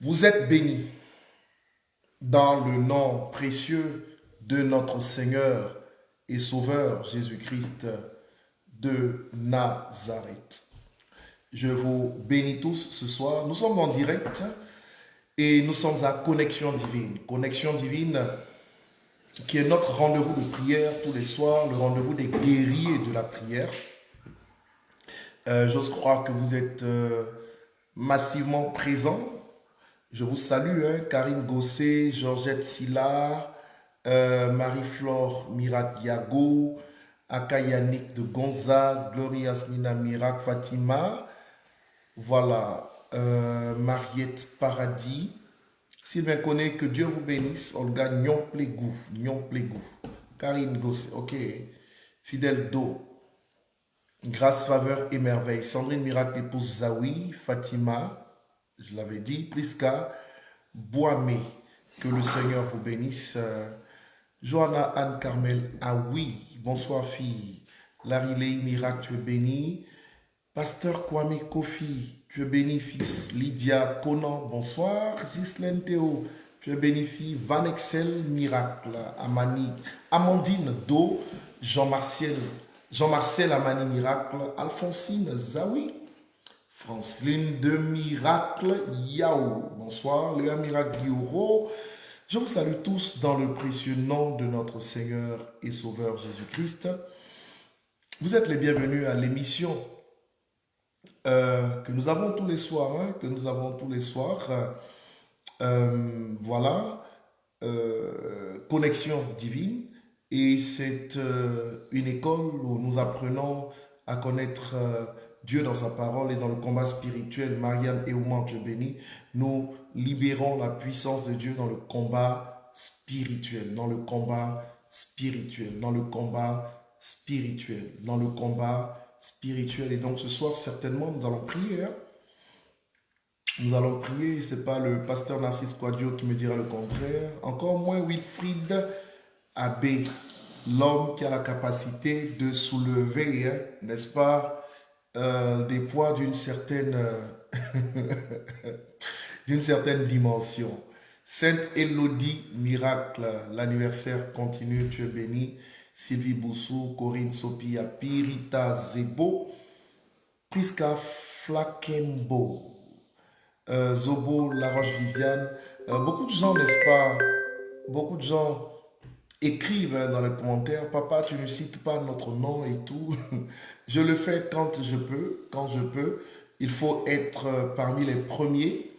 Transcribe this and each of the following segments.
Vous êtes bénis dans le nom précieux de notre Seigneur et Sauveur Jésus-Christ de Nazareth. Je vous bénis tous ce soir. Nous sommes en direct et nous sommes à Connexion Divine. Connexion Divine qui est notre rendez-vous de prière tous les soirs, le rendez-vous des guerriers de la prière. J'ose croire que vous êtes massivement présents. Je vous salue, Karine Gossé, Georgette Silla, Marie-Flore Mirac-Yago, Aka Yannick de Gonzague, Gloria Asmina Mirac, Fatima, voilà, Mariette Paradis, Sylvain Koné, que Dieu vous bénisse, Olga Nyon Plégou, Karine Gossé, ok, Fidèle Do, Grâce, Faveur et Merveille, Sandrine Miracle, épouse Zawi, Fatima, je l'avais dit, Priska, Boamé, que le Seigneur vous bénisse. Johanna Anne Carmel, ah oui, bonsoir fille. Larry Lei Miracle, tu es béni. Pasteur Kwame Kofi, tu es béni fils. Lydia Conan, bonsoir. Ghislaine Théo, tu es béni fille. Van Excel Miracle, Amani, Amandine Do, Jean-Marcel Amani Miracle, Alphonsine Zawi. Franceline de Miracle Yao. Bonsoir, Léa Miracle Guillaume. Je vous salue tous dans le précieux nom de notre Seigneur et Sauveur Jésus-Christ. Vous êtes les bienvenus à l'émission que nous avons tous les soirs. Voilà, Connexion Divine. Et c'est une école où nous apprenons à connaître Dieu dans sa parole et dans le combat spirituel. Marianne et Ouman, Dieu béni, nous libérons la puissance de Dieu dans le combat spirituel, dans le combat spirituel, dans le combat spirituel, dans le combat spirituel. Et donc ce soir, certainement, nous allons prier. Nous allons prier, ce n'est pas le pasteur Narcisse Quadio qui me dira le contraire, encore moins Wilfried Abbé, l'homme qui a la capacité de soulever, n'est-ce pas, des poids d'une certaine, d'une certaine dimension. Sainte Élodie Miracle, l'anniversaire continue, tu es béni. Sylvie Boussou, Corinne Sopia, Pirita Zebo, Priska Flakembo, Zobo Laroche Viviane. Beaucoup de gens, n'est-ce pas, beaucoup de gens écrivent dans les commentaires, papa, tu ne cites pas notre nom et tout. Je le fais quand je peux. Il faut être parmi les premiers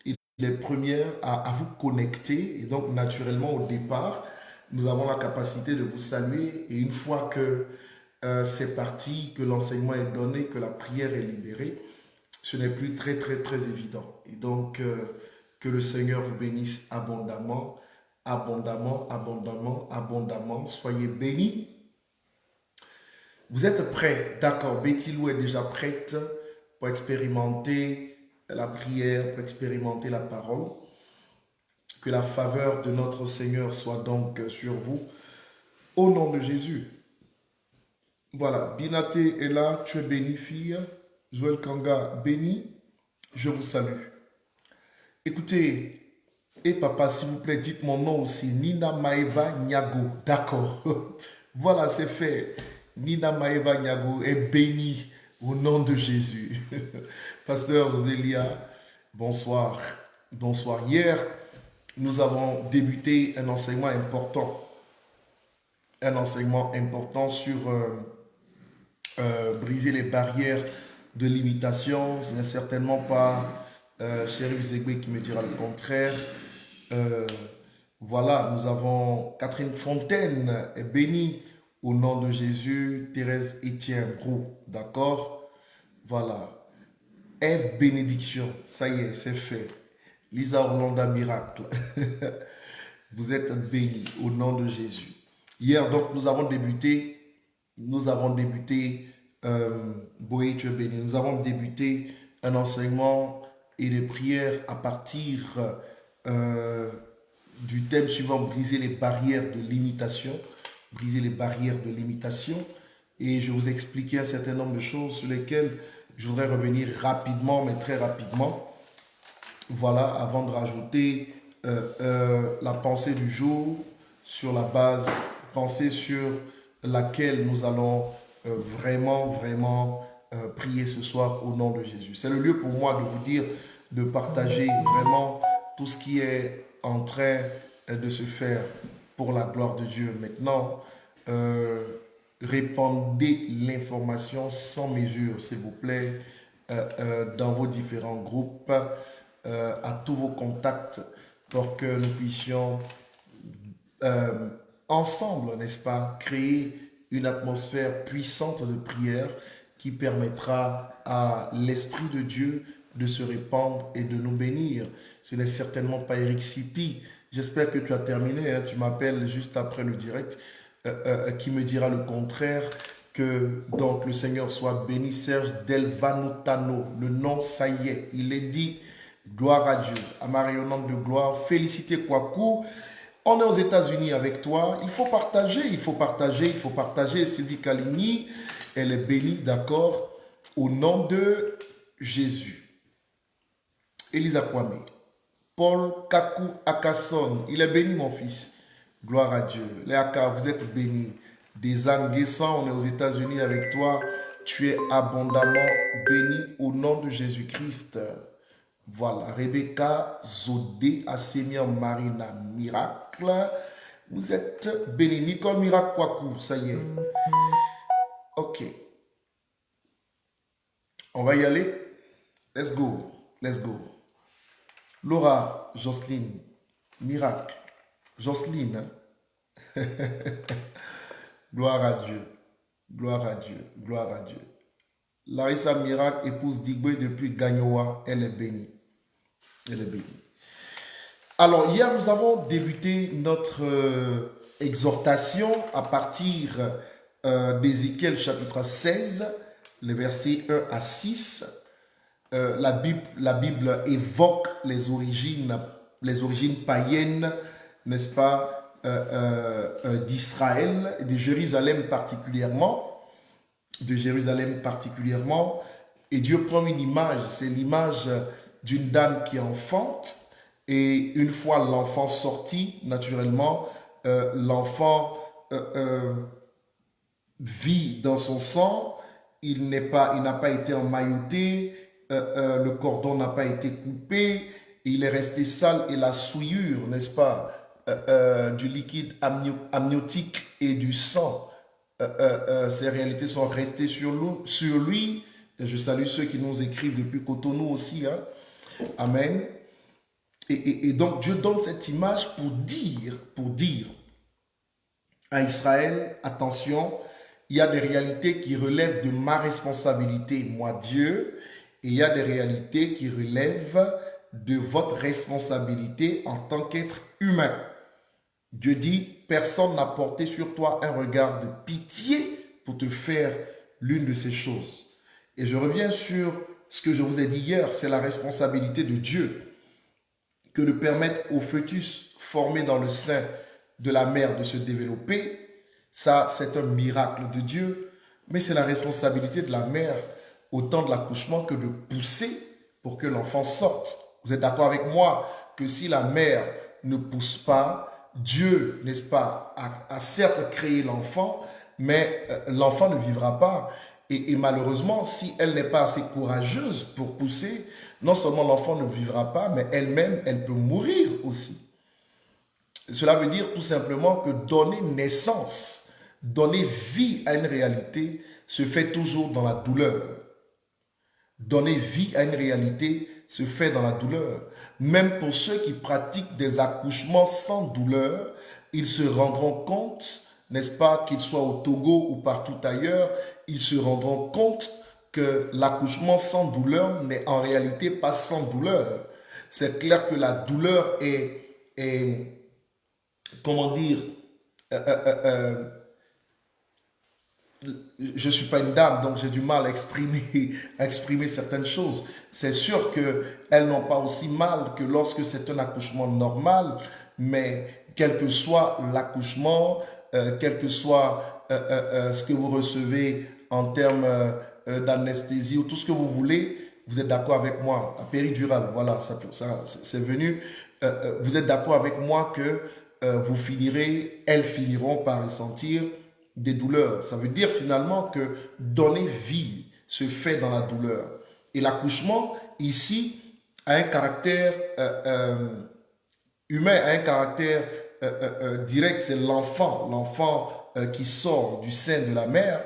et les premières à vous connecter. Et donc, naturellement, au départ, nous avons la capacité de vous saluer. Et une fois que c'est parti, que l'enseignement est donné, que la prière est libérée, ce n'est plus très évident. Et donc, que le Seigneur vous bénisse abondamment. Abondamment. Soyez bénis. Vous êtes prêts? D'accord. Betty Lou est déjà prête pour expérimenter la prière, pour expérimenter la parole. Que la faveur de notre Seigneur soit donc sur vous. Au nom de Jésus. Voilà. Binaté est là. Tu es bénie, fille. Joël Kanga, béni. Je vous salue. Écoutez, et papa, s'il vous plaît, dites mon nom aussi. Nina Maeva Nyago. D'accord. Voilà, c'est fait. Nina Maeva Nyago est bénie au nom de Jésus. Pasteur Rosélia, bonsoir. Bonsoir. Hier, nous avons débuté un enseignement important. Un enseignement important sur briser les barrières de limitation. Ce n'est certainement pas Chérif Zegwe qui me dira le contraire. Voilà, nous avons Catherine Fontaine est bénie au nom de Jésus. Thérèse Etienne Roux, d'accord. Voilà. Ève Bénédiction, ça y est, c'est fait. Lisa Orlanda Miracle, vous êtes bénis au nom de Jésus. Hier, donc, nous avons débuté, Boé, tu es béni, nous avons débuté un enseignement et des prières à partir du thème suivant, briser les barrières de limitation. Briser les barrières de limitation. Et je vous ai expliqué un certain nombre de choses sur lesquelles je voudrais revenir rapidement, mais très rapidement. Voilà, avant de rajouter la pensée du jour sur la base, pensée sur laquelle nous allons vraiment prier ce soir au nom de Jésus. C'est le lieu pour moi de vous dire, de partager vraiment tout ce qui est en train de se faire pour la gloire de Dieu. Maintenant, répandez l'information sans mesure, s'il vous plaît, dans vos différents groupes, à tous vos contacts, pour que nous puissions euh, ensemble, n'est-ce pas, créer une atmosphère puissante de prière qui permettra à l'Esprit de Dieu de se répandre et de nous bénir. Ce n'est certainement pas Eric Sipi. J'espère que tu as terminé, hein. Tu m'appelles juste après le direct, qui me dira le contraire. Que donc le Seigneur soit béni. Serge Delvanotano, le nom, ça y est, il est dit. Gloire à Dieu, à ma rayonnante de gloire. Félicité Kwaku. On est aux États-Unis avec toi. Il faut partager, il faut partager, il faut partager. Sylvie Caligny, elle est bénie, d'accord, au nom de Jésus. Elisa Kwame. Paul Kaku Akason, il est béni, mon fils. Gloire à Dieu. Léaka, vous êtes bénis. Des Anguessans, on est aux États-Unis avec toi. Tu es abondamment béni au nom de Jésus-Christ. Voilà, Rebecca Zodé, Assemia Marina Miracle. Vous êtes béni. Nicole Miracle Kwaku, ça y est. Ok. On va y aller. Let's go. Let's go. Laura, Jocelyne, Miracle. Jocelyne. Gloire à Dieu. Gloire à Dieu. Gloire à Dieu. Larissa Miracle, épouse d'Igwe depuis Gagnoa. Elle est bénie. Elle est bénie. Alors, hier, nous avons débuté notre exhortation à partir d'Ézéchiel chapitre 16, les versets 1 à 6. La Bible évoque les origines païennes, n'est-ce pas, d'Israël, de Jérusalem particulièrement. Et Dieu prend une image, c'est l'image d'une dame qui enfante, et une fois l'enfant sorti, naturellement, l'enfant vit dans son sang, il n'a pas été emmailloté, le cordon n'a pas été coupé, il est resté sale, et la souillure, n'est-ce pas, du liquide amniotique et du sang, ces réalités sont restées sur lui. Je salue ceux qui nous écrivent depuis Cotonou aussi, hein. Amen. Et donc Dieu donne cette image pour dire à Israël, attention, il y a des réalités qui relèvent de ma responsabilité, moi Dieu, et il y a des réalités qui relèvent de votre responsabilité en tant qu'être humain. Dieu dit, personne n'a porté sur toi un regard de pitié pour te faire l'une de ces choses. Et je reviens sur ce que je vous ai dit hier, c'est la responsabilité de Dieu que de permettre au fœtus formé dans le sein de la mère de se développer. Ça, c'est un miracle de Dieu, mais c'est la responsabilité de la mère au temps de l'accouchement que de pousser pour que l'enfant sorte. Vous êtes d'accord avec moi que si la mère ne pousse pas, Dieu, n'est-ce pas, a certes créé l'enfant, mais l'enfant ne vivra pas. Et malheureusement, si elle n'est pas assez courageuse pour pousser, non seulement l'enfant ne vivra pas, mais elle-même, elle peut mourir aussi. Cela veut dire tout simplement que donner naissance, donner vie à une réalité se fait toujours dans la douleur. Donner vie à une réalité se fait dans la douleur. Même pour ceux qui pratiquent des accouchements sans douleur, ils se rendront compte, n'est-ce pas, qu'ils soient au Togo ou partout ailleurs, ils se rendront compte que l'accouchement sans douleur n'est en réalité pas sans douleur. C'est clair que la douleur est comment dire, je ne suis pas une dame, donc j'ai du mal à exprimer certaines choses. C'est sûr qu'elles n'ont pas aussi mal que lorsque c'est un accouchement normal, mais quel que soit l'accouchement, quel que soit ce que vous recevez en termes d'anesthésie ou tout ce que vous voulez, vous êtes d'accord avec moi, la péridurale, voilà, c'est venu. Vous êtes d'accord avec moi que elles finiront par ressentir des douleurs. Ça veut dire finalement que donner vie se fait dans la douleur. Et l'accouchement, ici, a un caractère humain, a un caractère direct, c'est l'enfant qui sort du sein de la mère.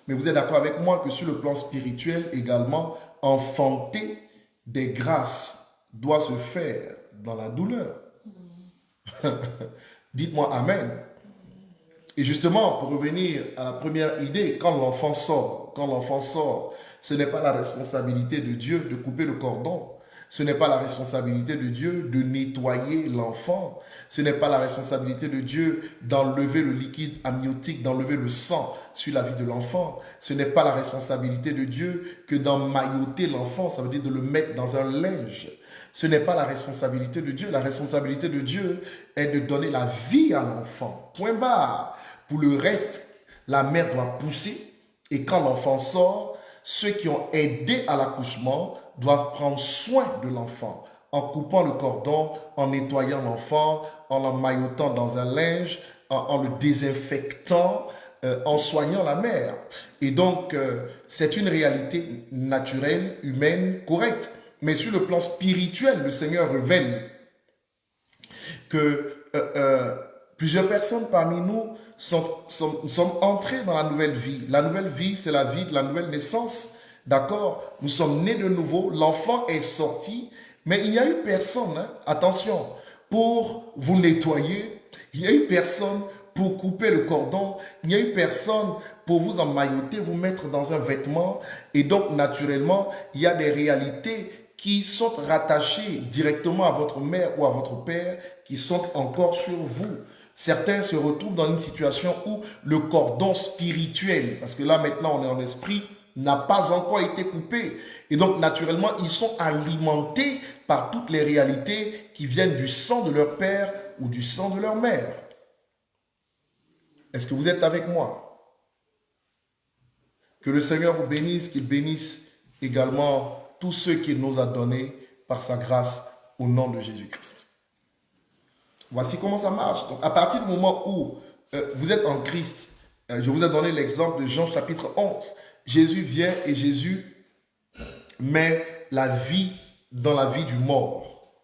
Mais vous êtes d'accord avec moi que sur le plan spirituel également, enfanter des grâces doit se faire dans la douleur. Dites-moi Amen. Et justement, pour revenir à la première idée, quand l'enfant sort, ce n'est pas la responsabilité de Dieu de couper le cordon. Ce n'est pas la responsabilité de Dieu de nettoyer l'enfant. Ce n'est pas la responsabilité de Dieu d'enlever le liquide amniotique, d'enlever le sang sur la vie de l'enfant. Ce n'est pas la responsabilité de Dieu que d'emmailloter l'enfant, ça veut dire de le mettre dans un linge. Ce n'est pas la responsabilité de Dieu. La responsabilité de Dieu est de donner la vie à l'enfant. Point barre. Pour le reste, la mère doit pousser. Et quand l'enfant sort, ceux qui ont aidé à l'accouchement doivent prendre soin de l'enfant en coupant le cordon, en nettoyant l'enfant, en l'emmaillotant dans un linge, en le désinfectant, en soignant la mère. Et donc, c'est une réalité naturelle, humaine, correcte. Mais sur le plan spirituel, le Seigneur révèle que plusieurs personnes parmi nous sommes entrés dans la nouvelle vie. La nouvelle vie, c'est la vie de la nouvelle naissance. D'accord? Nous sommes nés de nouveau, l'enfant est sorti, mais il n'y a eu personne, hein, attention, pour vous nettoyer. Il n'y a eu personne pour couper le cordon. Il n'y a eu personne pour vous emmailloter, vous mettre dans un vêtement. Et donc, naturellement, il y a des réalités qui sont rattachées directement à votre mère ou à votre père, qui sont encore sur vous. Certains se retrouvent dans une situation où le cordon spirituel, parce que là maintenant on est en esprit, n'a pas encore été coupé. Et donc naturellement, ils sont alimentés par toutes les réalités qui viennent du sang de leur père ou du sang de leur mère. Est-ce que vous êtes avec moi? Que le Seigneur vous bénisse, qu'il bénisse également tous ceux qu'il nous a donnés par sa grâce au nom de Jésus-Christ. Voici comment ça marche. Donc, à partir du moment où vous êtes en Christ, je vous ai donné l'exemple de Jean chapitre 11. Jésus vient et Jésus met la vie dans la vie du mort.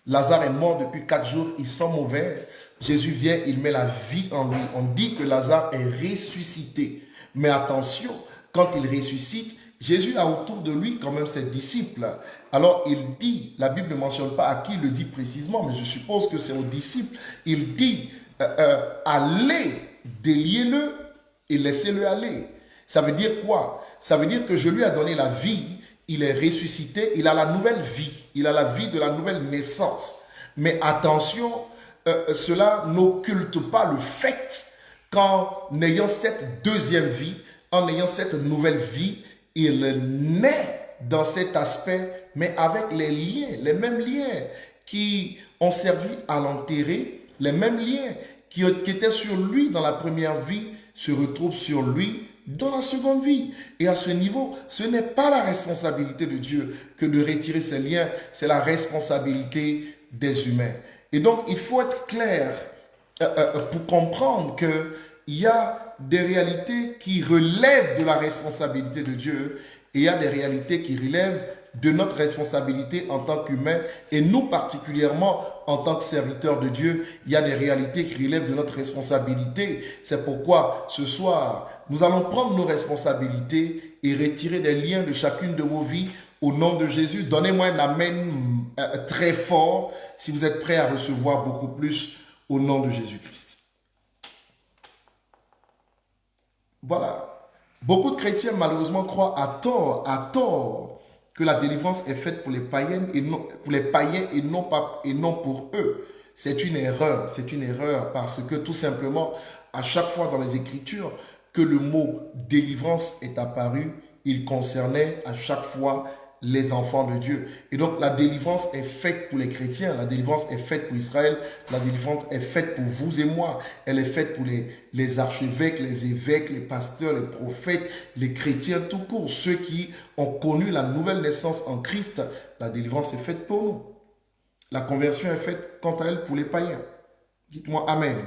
Lazare est mort depuis 4 jours, il sent mauvais. Jésus vient, il met la vie en lui. On dit que Lazare est ressuscité. Mais attention, quand il ressuscite, Jésus a autour de lui quand même ses disciples. Alors il dit, la Bible ne mentionne pas à qui il le dit précisément, mais je suppose que c'est aux disciples. Il dit, allez, déliez-le et laissez-le aller. Ça veut dire quoi? Ça veut dire que je lui ai donné la vie, il est ressuscité, il a la nouvelle vie, il a la vie de la nouvelle naissance. Mais attention, cela n'occulte pas le fait qu'en ayant cette deuxième vie, en ayant cette nouvelle vie, il naît dans cet aspect, mais avec les liens, les mêmes liens qui ont servi à l'enterrer, les mêmes liens qui étaient sur lui dans la première vie, se retrouvent sur lui dans la seconde vie. Et à ce niveau, ce n'est pas la responsabilité de Dieu que de retirer ces liens, c'est la responsabilité des humains. Et donc, il faut être clair pour comprendre qu'il y a des réalités qui relèvent de la responsabilité de Dieu et il y a des réalités qui relèvent de notre responsabilité en tant qu'humains et nous particulièrement en tant que serviteurs de Dieu, il y a des réalités qui relèvent de notre responsabilité. C'est pourquoi ce soir, nous allons prendre nos responsabilités et retirer des liens de chacune de vos vies au nom de Jésus. Donnez-moi un amen très fort si vous êtes prêts à recevoir beaucoup plus au nom de Jésus-Christ. Voilà. Beaucoup de chrétiens malheureusement croient à tort, que la délivrance est faite pour les païens et non pour eux. C'est une erreur parce que tout simplement, à chaque fois dans les Écritures que le mot délivrance est apparu, il concernait à chaque fois les enfants de Dieu. Et donc la délivrance est faite pour les chrétiens, la délivrance est faite pour Israël, la délivrance est faite pour vous et moi. Elle est faite pour les archevêques, les évêques, les pasteurs, les prophètes, les chrétiens tout court. Ceux qui ont connu la nouvelle naissance en Christ, la délivrance est faite pour nous. La conversion est faite quant à elle pour les païens. Dites-moi Amen.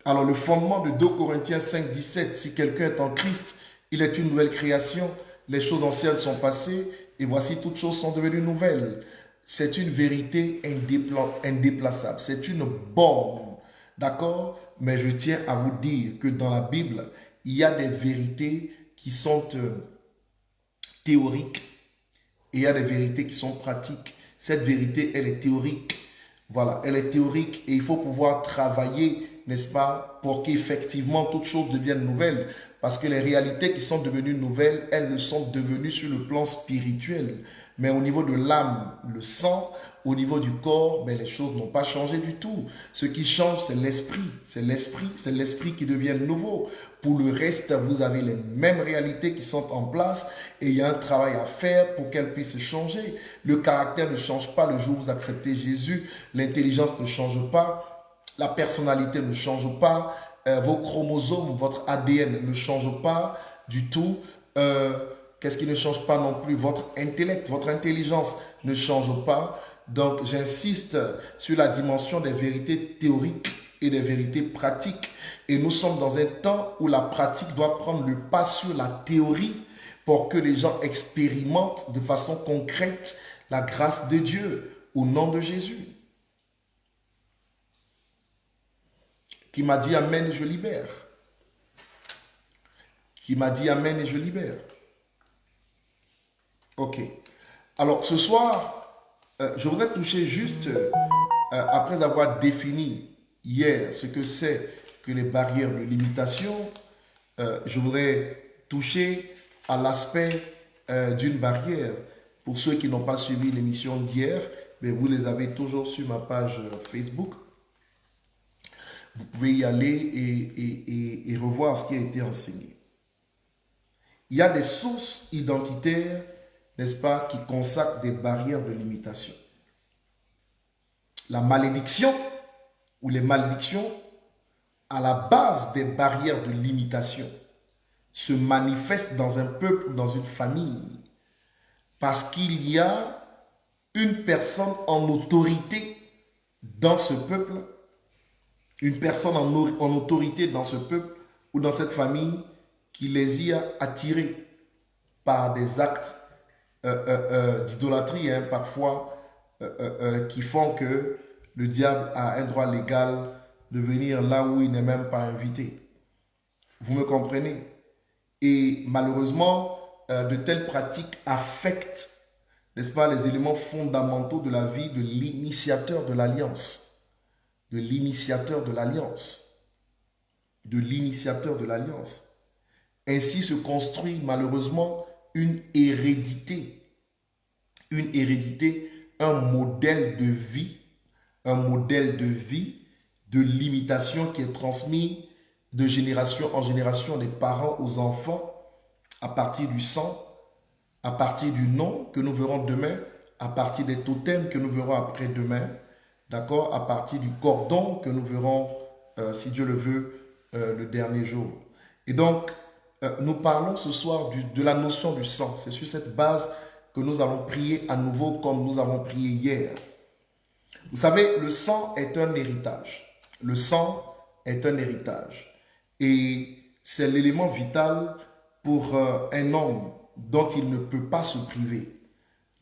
Alors le fondement de 2 Corinthiens 5, 17, si quelqu'un est en Christ, il est une nouvelle création, les choses anciennes sont passées et voici toutes choses sont devenues nouvelles. C'est une vérité indéplaçable, c'est une borne, d'accord? Mais je tiens à vous dire que dans la Bible, il y a des vérités qui sont théoriques et il y a des vérités qui sont pratiques. Cette vérité, elle est théorique. Voilà, elle est théorique et il faut pouvoir travailler, n'est-ce pas, pour qu'effectivement toutes choses deviennent nouvelles. Parce que les réalités qui sont devenues nouvelles, elles ne sont devenues sur le plan spirituel. Mais au niveau de l'âme, le sang, au niveau du corps, ben les choses n'ont pas changé du tout. Ce qui change, c'est l'esprit. C'est l'esprit qui devient nouveau. Pour le reste, vous avez les mêmes réalités qui sont en place et il y a un travail à faire pour qu'elles puissent changer. Le caractère ne change pas le jour où vous acceptez Jésus. L'intelligence ne change pas. La personnalité ne change pas. Vos chromosomes, votre ADN ne change pas du tout. Qu'est-ce qui ne change pas non plus? Votre intellect, votre intelligence ne change pas. Donc, j'insiste sur la dimension des vérités théoriques et des vérités pratiques. Et nous sommes dans un temps où la pratique doit prendre le pas sur la théorie pour que les gens expérimentent de façon concrète la grâce de Dieu au nom de Jésus. Qui m'a dit Amen et je libère. Qui m'a dit Amen et je libère. Ok. Alors ce soir, je voudrais toucher juste, après avoir défini hier ce que c'est que les barrières de limitation, je voudrais toucher à l'aspect d'une barrière. Pour ceux qui n'ont pas suivi l'émission d'hier, mais vous les avez toujours sur ma page Facebook. Vous pouvez y aller et revoir ce qui a été enseigné. Il y a des sources identitaires, n'est-ce pas, qui consacrent des barrières de limitation. La malédiction ou les malédictions, à la base des barrières de limitation, se manifestent dans un peuple ou dans une famille parce qu'il y a une personne en autorité dans ce peuple, une personne en autorité dans ce peuple ou dans cette famille qui les y a attirés par des actes d'idolâtrie, parfois, qui font que le diable a un droit légal de venir là où il n'est même pas invité. Vous me comprenez? Et malheureusement, de telles pratiques affectent, n'est-ce pas, les éléments fondamentaux de la vie de l'initiateur de l'alliance. De l'initiateur de l'alliance. De l'initiateur de l'alliance. Ainsi se construit malheureusement une hérédité, un modèle de vie, de limitation qui est transmis de génération en génération des parents aux enfants à partir du sang, à partir du nom que nous verrons demain, à partir des totems que nous verrons après-demain, d'accord, à partir du cordon que nous verrons, si Dieu le veut, le dernier jour. Et donc, nous parlons ce soir de la notion du sang. C'est sur cette base que nous allons prier à nouveau comme nous avons prié hier. Vous savez, le sang est un héritage. Le sang est un héritage. Et c'est l'élément vital pour un homme dont il ne peut pas se priver.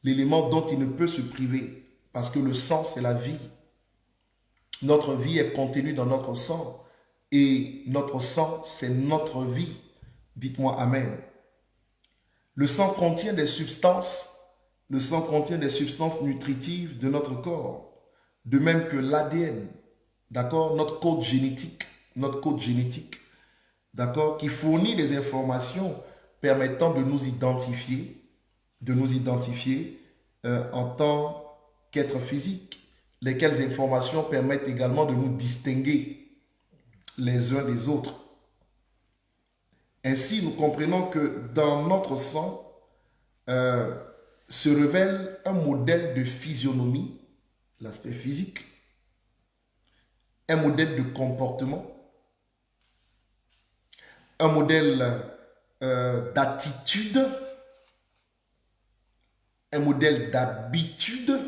L'élément dont il ne peut se priver. Parce que le sang, c'est la vie. Notre vie est contenue dans notre sang. Et notre sang, c'est notre vie. Dites-moi Amen. Le sang contient des substances. Le sang contient des substances nutritives de notre corps. De même que l'ADN. D'accord? Notre code génétique. D'accord? Qui fournit des informations permettant de nous identifier. En tant qu'être physique. Lesquelles informations permettent également de nous distinguer les uns des autres. Ainsi, nous comprenons que dans notre sang, euh, se révèle un modèle de physionomie, l'aspect physique, un modèle de comportement, un modèle d'attitude, un modèle d'habitude,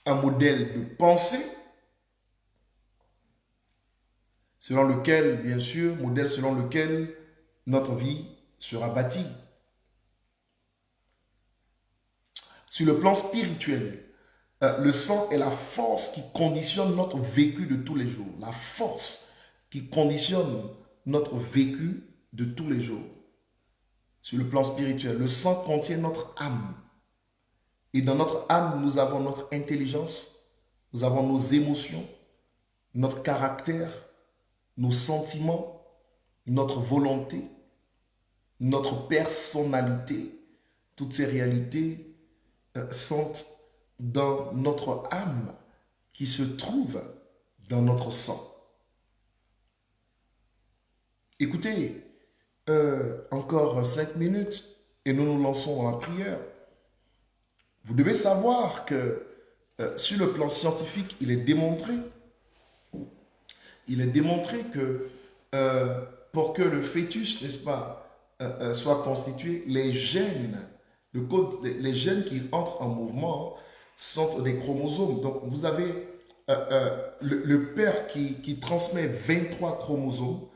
un modèle de pensée, selon lequel, bien sûr, modèle selon lequel notre vie sera bâtie. Sur le plan spirituel, le sang est la force qui conditionne notre vécu de tous les jours. La force qui conditionne notre vécu de tous les jours. Sur le plan spirituel, le sang contient notre âme. Et dans notre âme, nous avons notre intelligence, nous avons nos émotions, notre caractère, nos sentiments, notre volonté, notre personnalité. Toutes ces réalités sont dans notre âme qui se trouve dans notre sang. Écoutez, encore 5 minutes et nous nous lançons dans la prière. Vous devez savoir que sur le plan scientifique, il est démontré que pour que le fœtus, n'est-ce pas, soit constitué, les gènes qui entrent en mouvement sont des chromosomes. Donc, vous avez le père qui transmet 23 chromosomes.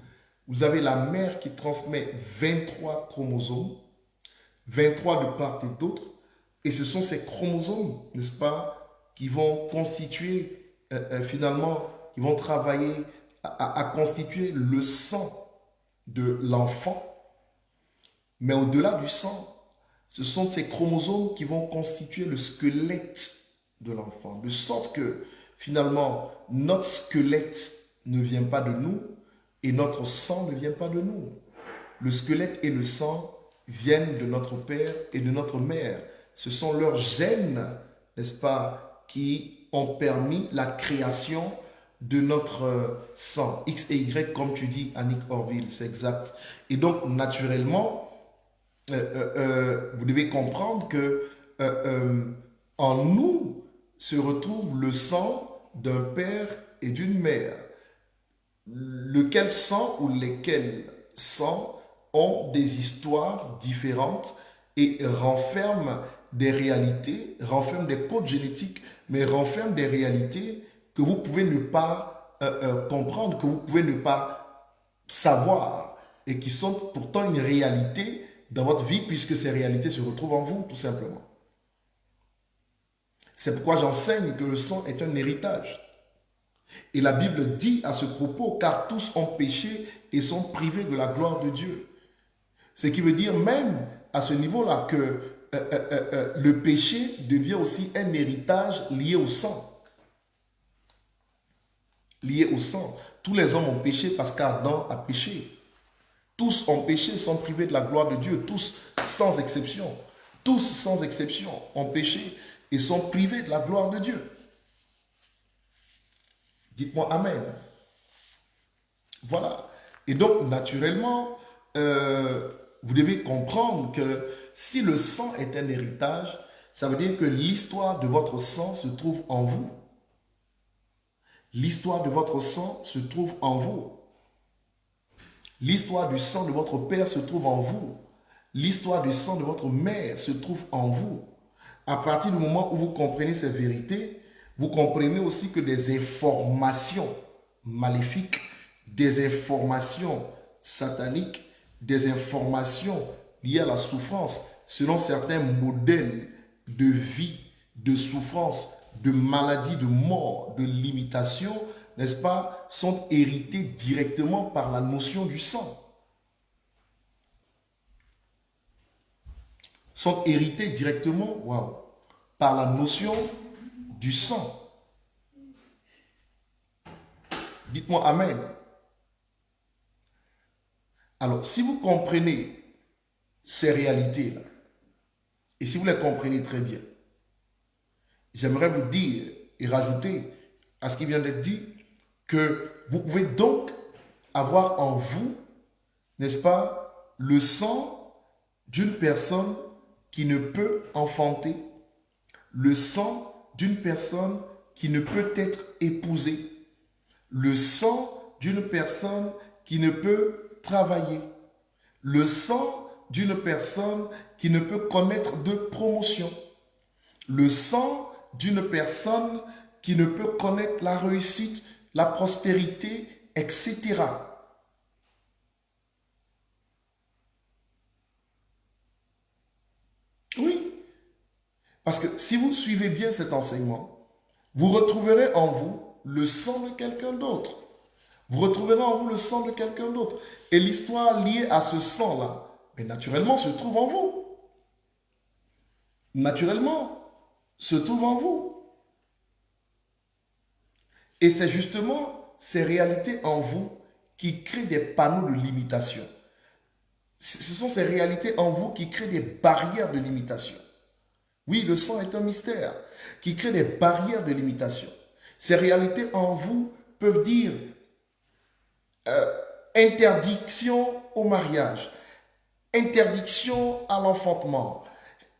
Vous avez la mère qui transmet 23 chromosomes, 23 de part et d'autre. Et ce sont ces chromosomes, n'est-ce pas, qui vont constituer, finalement, qui vont travailler à constituer le sang de l'enfant. Mais au-delà du sang, ce sont ces chromosomes qui vont constituer le squelette de l'enfant. De sorte que, finalement, notre squelette ne vient pas de nous et notre sang ne vient pas de nous. Le squelette et le sang viennent de notre père et de notre mère. Ce sont leurs gènes, n'est-ce pas, qui ont permis la création de notre sang. X et Y, comme tu dis, Annick Orville, c'est exact. Et donc, naturellement, vous devez comprendre que en nous se retrouve le sang d'un père et d'une mère. Lequel sang ou lesquels sangs ont des histoires différentes et renferment des réalités, renferment des codes génétiques, mais renferment des réalités que vous pouvez ne pas comprendre, que vous pouvez ne pas savoir, et qui sont pourtant une réalité dans votre vie, puisque ces réalités se retrouvent en vous, tout simplement. C'est pourquoi j'enseigne que le sang est un héritage. Et la Bible dit à ce propos, car tous ont péché et sont privés de la gloire de Dieu. Ce qui veut dire même à ce niveau-là que le péché devient aussi un héritage lié au sang. Lié au sang. Tous les hommes ont péché parce qu'Adam a péché. Tous ont péché, sont privés de la gloire de Dieu. Tous sans exception. Tous sans exception ont péché et sont privés de la gloire de Dieu. Dites-moi Amen. Voilà. Et donc, naturellement, vous devez comprendre que si le sang est un héritage, ça veut dire que l'histoire de votre sang se trouve en vous. L'histoire de votre sang se trouve en vous. L'histoire du sang de votre père se trouve en vous. L'histoire du sang de votre mère se trouve en vous. À partir du moment où vous comprenez ces vérités, vous comprenez aussi que des informations maléfiques, des informations sataniques, des informations liées à la souffrance, selon certains modèles de vie, de souffrance, de maladie, de mort, de limitation, n'est-ce pas, sont héritées directement par la notion du sang. Sont héritées directement, par la notion du sang. Dites-moi Amen. Alors, si vous comprenez ces réalités-là, et si vous les comprenez très bien, j'aimerais vous dire et rajouter à ce qui vient d'être dit, que vous pouvez donc avoir en vous, n'est-ce pas, le sang d'une personne qui ne peut enfanter, le sang d'une personne qui ne peut être épousée, le sang d'une personne qui ne peut travailler, le sang d'une personne qui ne peut connaître de promotion, le sang d'une personne qui ne peut connaître la réussite, la prospérité, etc. Oui, parce que si vous suivez bien cet enseignement, vous retrouverez en vous le sang de quelqu'un d'autre. Vous retrouverez en vous le sang de quelqu'un d'autre. Et l'histoire liée à ce sang-là, mais naturellement, se trouve en vous. Naturellement, se trouve en vous. Et c'est justement ces réalités en vous qui créent des panneaux de limitation. Ce sont ces réalités en vous qui créent des barrières de limitation. Oui, le sang est un mystère qui crée des barrières de limitation. Ces réalités en vous peuvent dire interdiction au mariage, interdiction à l'enfantement,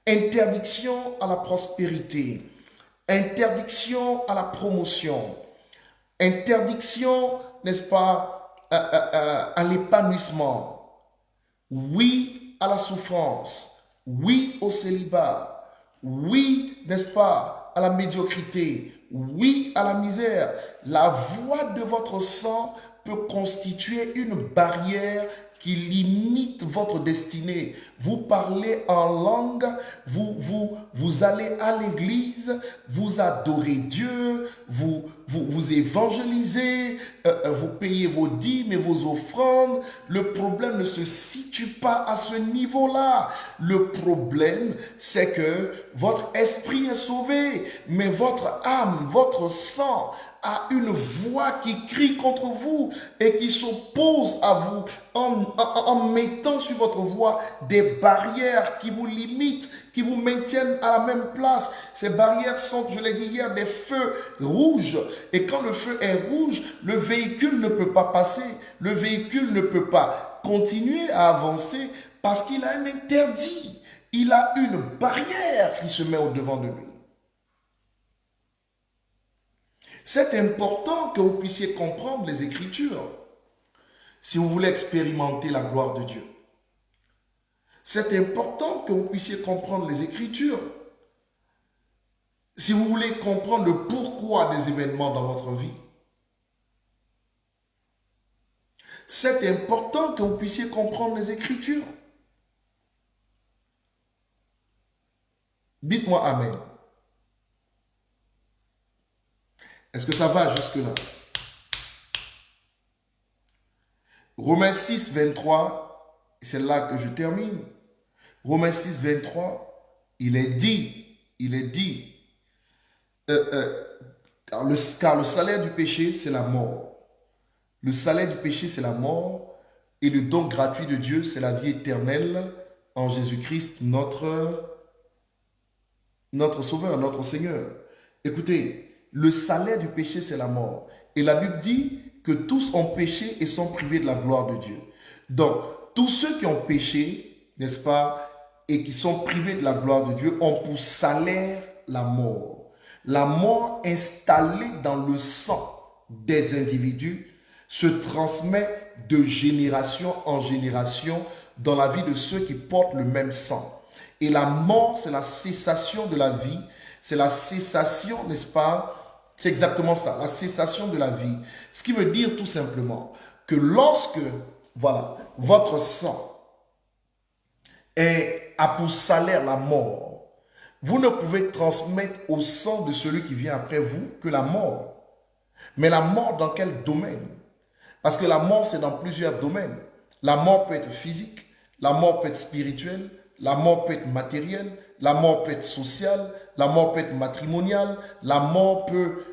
interdiction à la prospérité, interdiction à la promotion, interdiction, n'est-ce pas, à l'épanouissement, oui à la souffrance, oui au célibat, oui, n'est-ce pas, à la médiocrité, oui à la misère. La voix de votre sang peut constituer une barrière qui limite votre destinée. Vous parlez en langue, vous allez à l'église, vous adorez Dieu, vous évangélisez, vous payez vos dîmes et vos offrandes. Le problème ne se situe pas à ce niveau-là. Le problème, c'est que votre esprit est sauvé, mais votre âme, votre sang a une voix qui crie contre vous et qui s'oppose à vous en mettant sur votre voie des barrières qui vous limitent, qui vous maintiennent à la même place. Ces barrières sont, je l'ai dit hier, des feux rouges. Et quand le feu est rouge, le véhicule ne peut pas passer. Le véhicule ne peut pas continuer à avancer parce qu'il a un interdit. Il a une barrière qui se met au-devant de lui. C'est important que vous puissiez comprendre les Écritures si vous voulez expérimenter la gloire de Dieu. C'est important que vous puissiez comprendre les Écritures si vous voulez comprendre le pourquoi des événements dans votre vie. C'est important que vous puissiez comprendre les Écritures. Dites-moi Amen. Est-ce que ça va jusque-là? Romains 6, 23, c'est là que je termine. Romains 6, 23, il est dit, car le salaire du péché, c'est la mort. Le salaire du péché, c'est la mort, et le don gratuit de Dieu, c'est la vie éternelle en Jésus-Christ, notre Sauveur, notre Seigneur. Écoutez, le salaire du péché, c'est la mort. Et la Bible dit que tous ont péché et sont privés de la gloire de Dieu. Donc, tous ceux qui ont péché, n'est-ce pas, et qui sont privés de la gloire de Dieu, ont pour salaire la mort. La mort installée dans le sang des individus se transmet de génération en génération dans la vie de ceux qui portent le même sang. Et la mort, c'est la cessation de la vie, c'est la cessation, n'est-ce pas? C'est exactement ça, la cessation de la vie. Ce qui veut dire tout simplement que lorsque, voilà, votre sang a pour salaire la mort, vous ne pouvez transmettre au sang de celui qui vient après vous que la mort. Mais la mort dans quel domaine? Parce que la mort, c'est dans plusieurs domaines. La mort peut être physique, la mort peut être spirituelle, la mort peut être matérielle, la mort peut être sociale, la mort peut être matrimoniale, la mort peut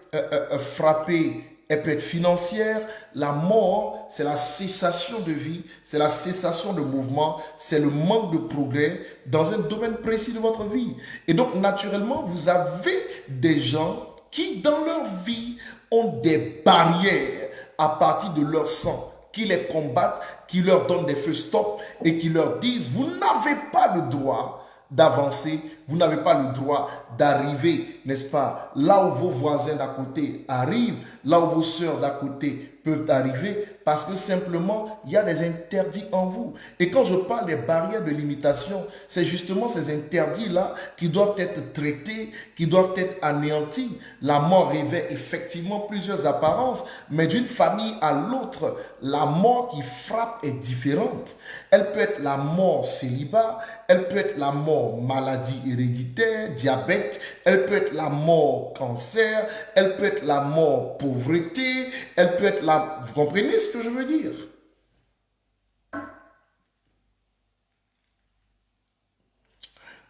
frapper, elle peut être financière. La mort, c'est la cessation de vie, c'est la cessation de mouvement, c'est le manque de progrès dans un domaine précis de votre vie. Et donc, naturellement, vous avez des gens qui, dans leur vie, ont des barrières à partir de leur sang qui les combattent, qui leur donnent des feux stop et qui leur disent, vous n'avez pas le droit d'avancer, vous n'avez pas le droit d'arriver, n'est-ce pas, là où vos voisins d'à côté arrivent, là où vos sœurs d'à côté peuvent arriver, parce que simplement, il y a des interdits en vous. Et quand je parle des barrières de limitation, c'est justement ces interdits-là qui doivent être traités, qui doivent être anéantis. La mort revêt effectivement plusieurs apparences, mais d'une famille à l'autre, la mort qui frappe est différente. Elle peut être la mort célibat, elle peut être la mort maladie héréditaire, diabète, elle peut être la mort cancer, elle peut être la mort pauvreté, elle peut être la... Vous comprenez ce que je veux dire?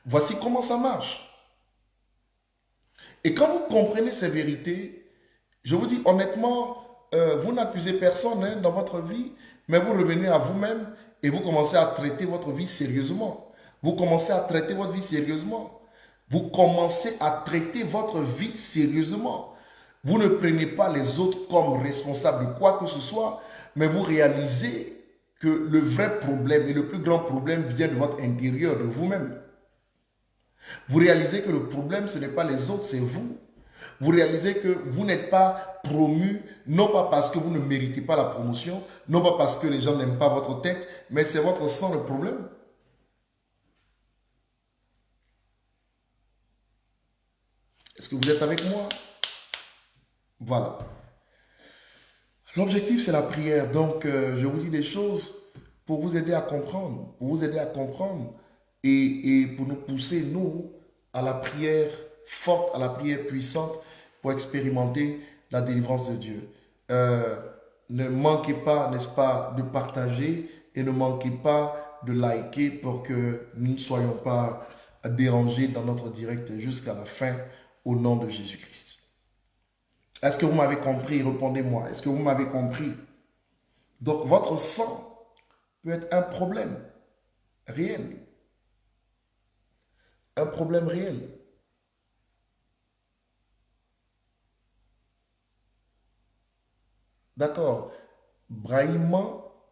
Voici comment ça marche. Et quand vous comprenez ces vérités, je vous dis honnêtement, vous n'accusez personne hein, dans votre vie, mais vous revenez à vous-même et vous commencez à traiter votre vie sérieusement. Vous commencez à traiter votre vie sérieusement. Vous commencez à traiter votre vie sérieusement. Vous ne prenez pas les autres comme responsables de quoi que ce soit, mais vous réalisez que le vrai problème et le plus grand problème vient de votre intérieur, de vous-même. Vous réalisez que le problème, ce n'est pas les autres, c'est vous. Vous réalisez que vous n'êtes pas promu, non pas parce que vous ne méritez pas la promotion, non pas parce que les gens n'aiment pas votre tête, mais c'est votre sang le problème. Est-ce que vous êtes avec moi? Voilà. L'objectif, c'est la prière. Donc, je vous dis des choses pour vous aider à comprendre, pour vous aider à comprendre et pour nous pousser, nous, à la prière forte, à la prière puissante pour expérimenter la délivrance de Dieu. Ne manquez pas, n'est-ce pas, de partager et ne manquez pas de liker pour que nous ne soyons pas dérangés dans notre direct jusqu'à la fin au nom de Jésus-Christ. Est-ce que vous m'avez compris? Répondez-moi. Est-ce que vous m'avez compris? Donc, votre sang peut être un problème réel. Un problème réel. D'accord. Brahima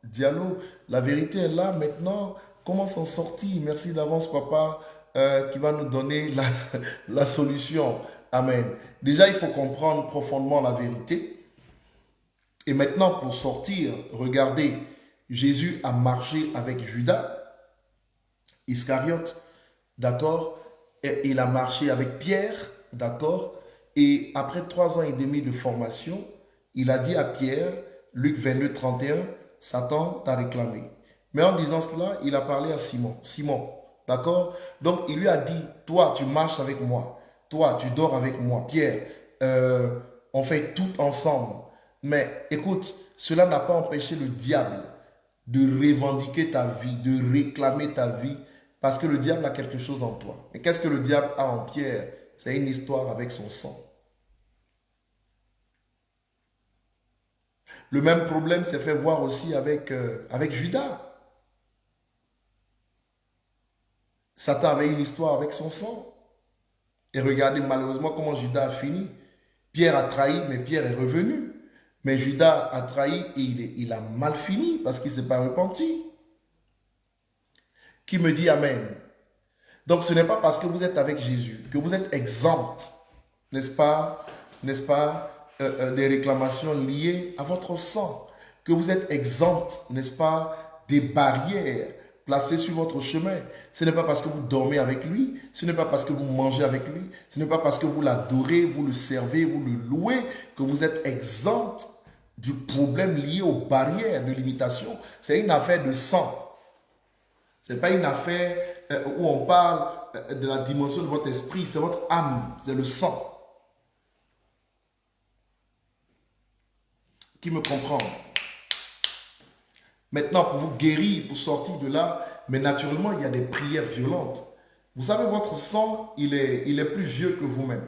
Diallo, la vérité est là maintenant. Comment s'en sortir? Merci d'avance, papa, qui va nous donner la solution. Amen. Déjà, il faut comprendre profondément la vérité. Et maintenant, pour sortir, regardez, Jésus a marché avec Judas Iscariote, d'accord? Et il a marché avec Pierre, d'accord? Et après 3 ans et demi de formation, il a dit à Pierre, Luc 22, 31, Satan t'a réclamé. Mais en disant cela, il a parlé à Simon. Simon, d'accord? Donc, il lui a dit, toi, tu marches avec moi. Toi, tu dors avec moi. Pierre, on fait tout ensemble. Mais écoute, cela n'a pas empêché le diable de revendiquer ta vie, de réclamer ta vie, parce que le diable a quelque chose en toi. Et qu'est-ce que le diable a en Pierre? C'est une histoire avec son sang. Le même problème s'est fait voir aussi avec Judas. Satan avait une histoire avec son sang. Et regardez malheureusement comment Judas a fini. Pierre a trahi, mais Pierre est revenu. Mais Judas a trahi et il a mal fini parce qu'il ne s'est pas repenti. Qui me dit Amen? Donc ce n'est pas parce que vous êtes avec Jésus que vous êtes exempt, n'est-ce pas, des réclamations liées à votre sang, que vous êtes exempt, n'est-ce pas, des barrières placées sur votre chemin. Ce n'est pas parce que vous dormez avec lui, ce n'est pas parce que vous mangez avec lui, ce n'est pas parce que vous l'adorez, vous le servez, vous le louez, que vous êtes exempt du problème lié aux barrières de limitation. C'est une affaire de sang. Ce n'est pas une affaire où on parle de la dimension de votre esprit, c'est votre âme, c'est le sang. Qui me comprend? Maintenant, pour vous guérir, pour sortir de là, mais naturellement, il y a des prières violentes. Vous savez, votre sang, il est plus vieux que vous-même.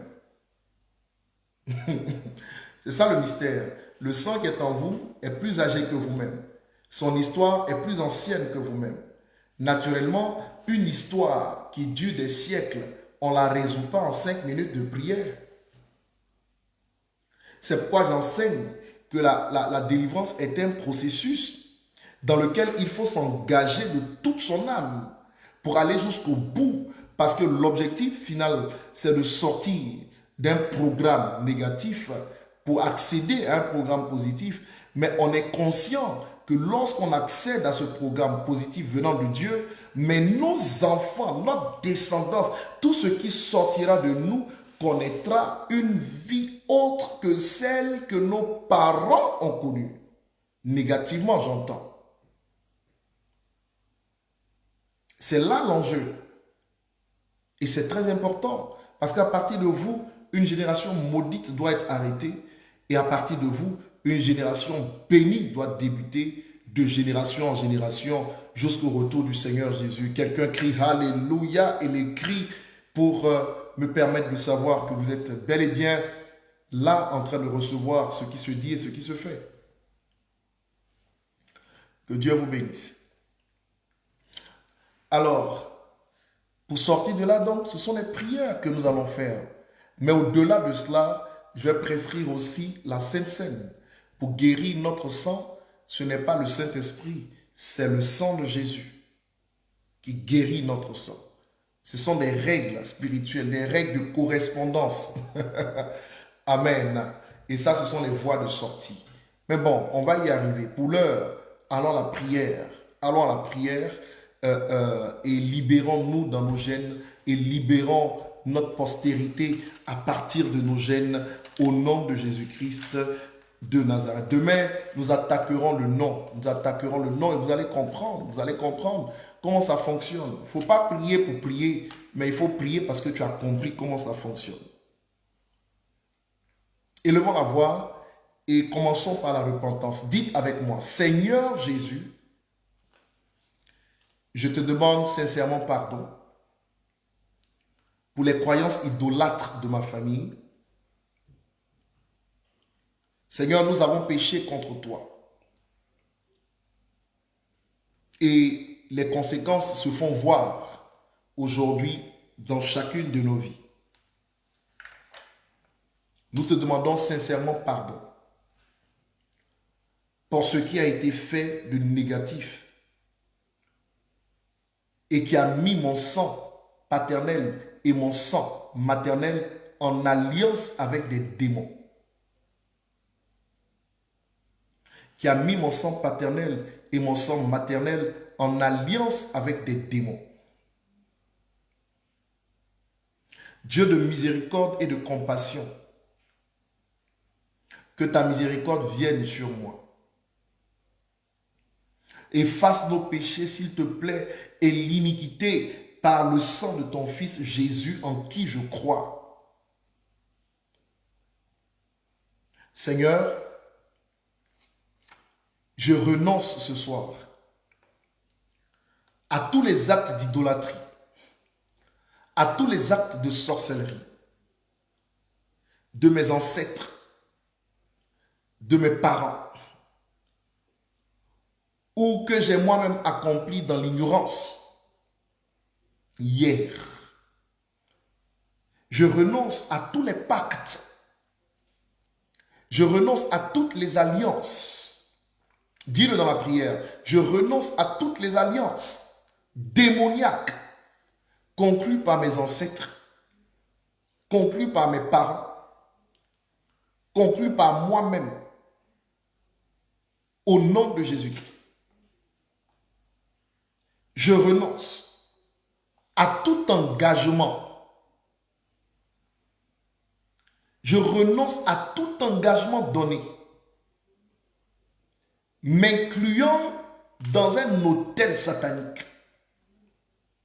C'est ça le mystère. Le sang qui est en vous est plus âgé que vous-même. Son histoire est plus ancienne que vous-même. Naturellement, une histoire qui dure des siècles, on ne la résout pas en 5 minutes de prière. C'est pourquoi j'enseigne que la délivrance est un processus dans lequel il faut s'engager de toute son âme pour aller jusqu'au bout. Parce que l'objectif final, c'est de sortir d'un programme négatif pour accéder à un programme positif. Mais on est conscient que lorsqu'on accède à ce programme positif venant de Dieu, mais nos enfants, notre descendance, tout ce qui sortira de nous connaîtra une vie autre que celle que nos parents ont connue. Négativement, j'entends. C'est là l'enjeu. Et c'est très important. Parce qu'à partir de vous, une génération maudite doit être arrêtée. Et à partir de vous, une génération bénie doit débuter de génération en génération jusqu'au retour du Seigneur Jésus. Quelqu'un crie Alléluia et les cris pour me permettre de savoir que vous êtes bel et bien là en train de recevoir ce qui se dit et ce qui se fait. Que Dieu vous bénisse. Alors, pour sortir de là, donc, ce sont les prières que nous allons faire. Mais au-delà de cela, je vais prescrire aussi la Sainte Seine. Pour guérir notre sang, ce n'est pas le Saint-Esprit, c'est le sang de Jésus qui guérit notre sang. Ce sont des règles spirituelles, des règles de correspondance. Amen. Et ça, ce sont les voies de sortie. Mais bon, on va y arriver. Pour l'heure, allons à la prière. Allons à la prière. Et libérons-nous dans nos gènes et libérons notre postérité à partir de nos gènes au nom de Jésus-Christ de Nazareth. Demain, nous attaquerons le nom. Nous attaquerons le nom et vous allez comprendre comment ça fonctionne. Il ne faut pas prier pour prier, mais il faut prier parce que tu as compris comment ça fonctionne. Élevons la voix et commençons par la repentance. Dites avec moi, Seigneur Jésus, je te demande sincèrement pardon pour les croyances idolâtres de ma famille. Seigneur, nous avons péché contre toi. Et les conséquences se font voir aujourd'hui dans chacune de nos vies. Nous te demandons sincèrement pardon pour ce qui a été fait de négatif et qui a mis mon sang paternel et mon sang maternel en alliance avec des démons. Qui a mis mon sang paternel et mon sang maternel en alliance avec des démons. Dieu de miséricorde et de compassion, que ta miséricorde vienne sur moi. Efface nos péchés, s'il te plaît, et l'iniquité par le sang de ton Fils Jésus en qui je crois. Seigneur, je renonce ce soir à tous les actes d'idolâtrie, à tous les actes de sorcellerie de mes ancêtres, de mes parents, ou que j'ai moi-même accompli dans l'ignorance hier. Je renonce à tous les pactes. Je renonce à toutes les alliances. Dis-le dans la prière. Je renonce à toutes les alliances démoniaques conclues par mes ancêtres, conclues par mes parents, conclues par moi-même, au nom de Jésus-Christ. Je renonce à tout engagement. Je renonce à tout engagement donné, m'incluant dans un hôtel satanique,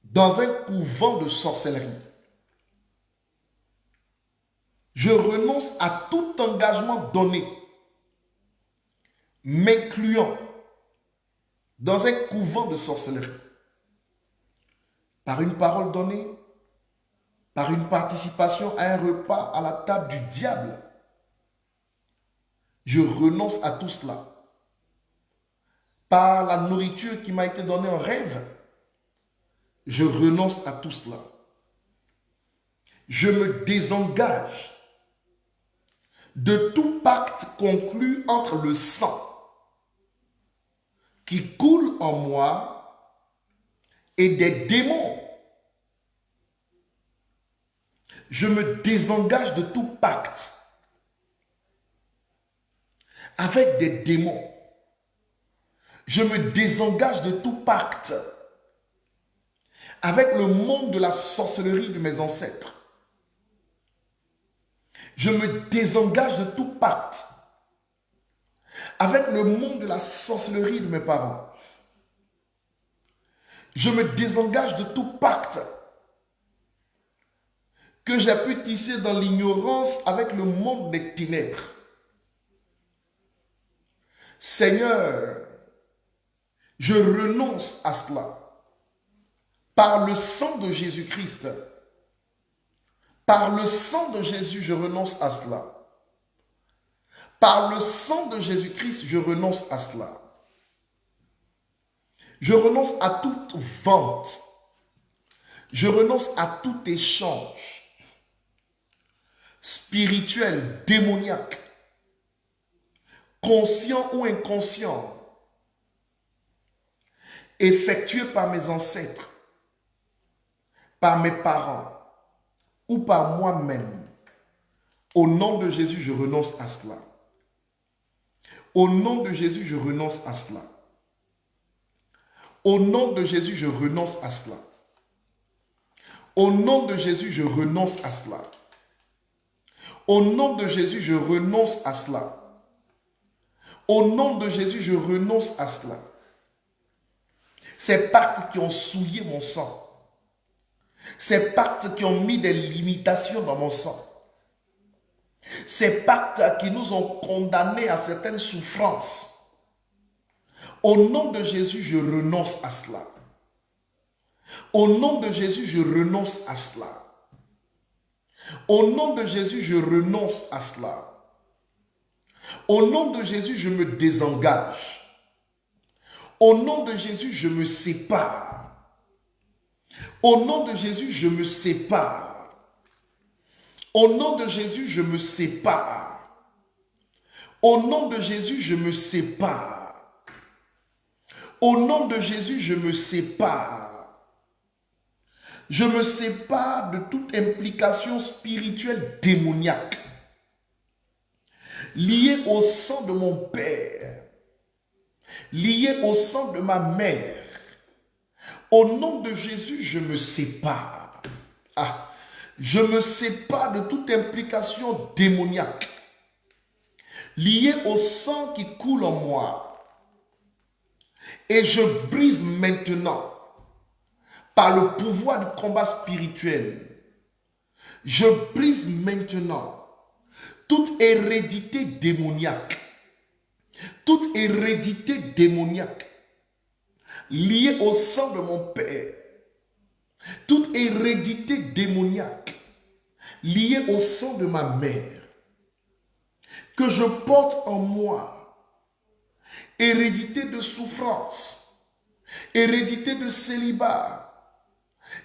dans un couvent de sorcellerie. Je renonce à tout engagement donné, m'incluant dans un couvent de sorcellerie. Par une parole donnée, par une participation à un repas à la table du diable. Je renonce à tout cela. Par la nourriture qui m'a été donnée en rêve, je renonce à tout cela. Je me désengage de tout pacte conclu entre le sang qui coule en moi et des démons. Je me désengage de tout pacte avec des démons. Je me désengage de tout pacte avec le monde de la sorcellerie de mes ancêtres. Je me désengage de tout pacte avec le monde de la sorcellerie de mes parents. Je me désengage de tout pacte que j'ai pu tisser dans l'ignorance avec le monde des ténèbres. Seigneur, je renonce à cela. Par le sang de Jésus-Christ, par le sang de Jésus, je renonce à cela. Par le sang de Jésus-Christ, je renonce à cela. Je renonce à toute vente. Je renonce à tout échange spirituel, démoniaque, conscient ou inconscient, effectué par mes ancêtres, par mes parents ou par moi-même. Au nom de Jésus, je renonce à cela. Au nom de Jésus, je renonce à cela. Au nom de Jésus, je renonce à cela. Au nom de Jésus, je renonce à cela. Au nom de Jésus, je renonce à cela. Au nom de Jésus, je renonce à cela. Ces pactes qui ont souillé mon sang, ces pactes qui ont mis des limitations dans mon sang, ces pactes qui nous ont condamnés à certaines souffrances, au nom de Jésus, je renonce à cela. Au nom de Jésus, je renonce à cela. Au nom de Jésus, je renonce à cela. Au nom de Jésus, je me désengage. Au nom de Jésus, je me sépare. Au nom de Jésus, je me sépare. Au nom de Jésus, je me sépare. Au nom de Jésus, je me sépare. Au nom de Jésus, je me sépare. Je me sépare de toute implication spirituelle démoniaque liée au sang de mon père, liée au sang de ma mère. Au nom de Jésus, je me sépare. Je me sépare de toute implication démoniaque liée au sang qui coule en moi. Et je brise maintenant, par le pouvoir du combat spirituel, je brise maintenant toute hérédité démoniaque, toute hérédité démoniaque liée au sang de mon père, toute hérédité démoniaque liée au sang de ma mère, que je porte en moi, hérédité de souffrance, hérédité de célibat,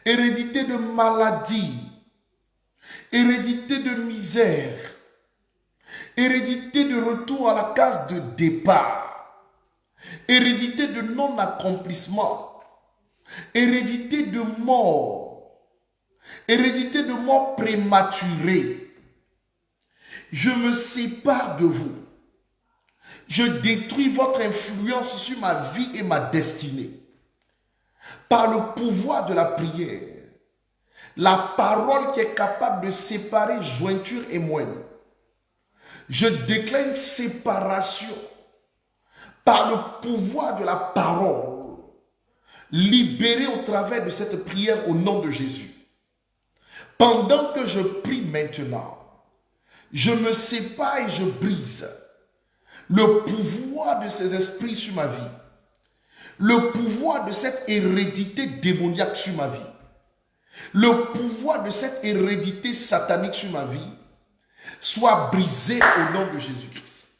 hérédité de maladie, hérédité de misère, hérédité de retour à la case de départ, hérédité de non-accomplissement, hérédité de mort, hérédité de mort prématurée. Je me sépare de vous. Je détruis votre influence sur ma vie et ma destinée. Par le pouvoir de la prière, la parole qui est capable de séparer jointure et moelle, je déclare une séparation par le pouvoir de la parole, libérée au travers de cette prière au nom de Jésus. Pendant que je prie maintenant, je me sépare et je brise le pouvoir de ces esprits sur ma vie, le pouvoir de cette hérédité démoniaque sur ma vie, le pouvoir de cette hérédité satanique sur ma vie, soit brisé au nom de Jésus-Christ.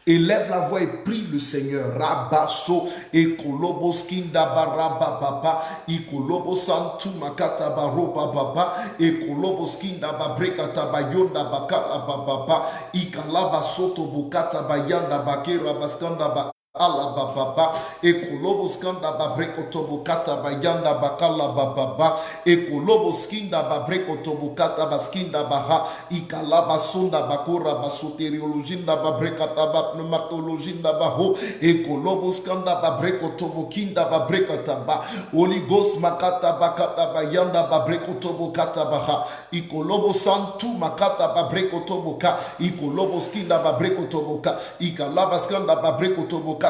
Élève la voix et prie le Seigneur. Rabaso et kolobo skinda baraba baba e kolobo santu makata baroba baba e kolobo skinda babrekata bayonda bakala baba e kalaba soto bukata bayanda bakera baskanda ba ala baba e kolobo skanda babrekoto bukata bayanda bakala baba e kolobo skinda babrekoto bukata baskinda baha e kalaba sonda bakura basoteriolojinda babrekata ba pneumatolojinda baho e kolobo skanda babrekoto bukinda babrekata ba Holy Ghost makata bakata bayanda babrekoto bukata baha e kolobo santu makata babrekoto buka e kolobo skinda babrekoto buka e kalaba skanda babrekoto buka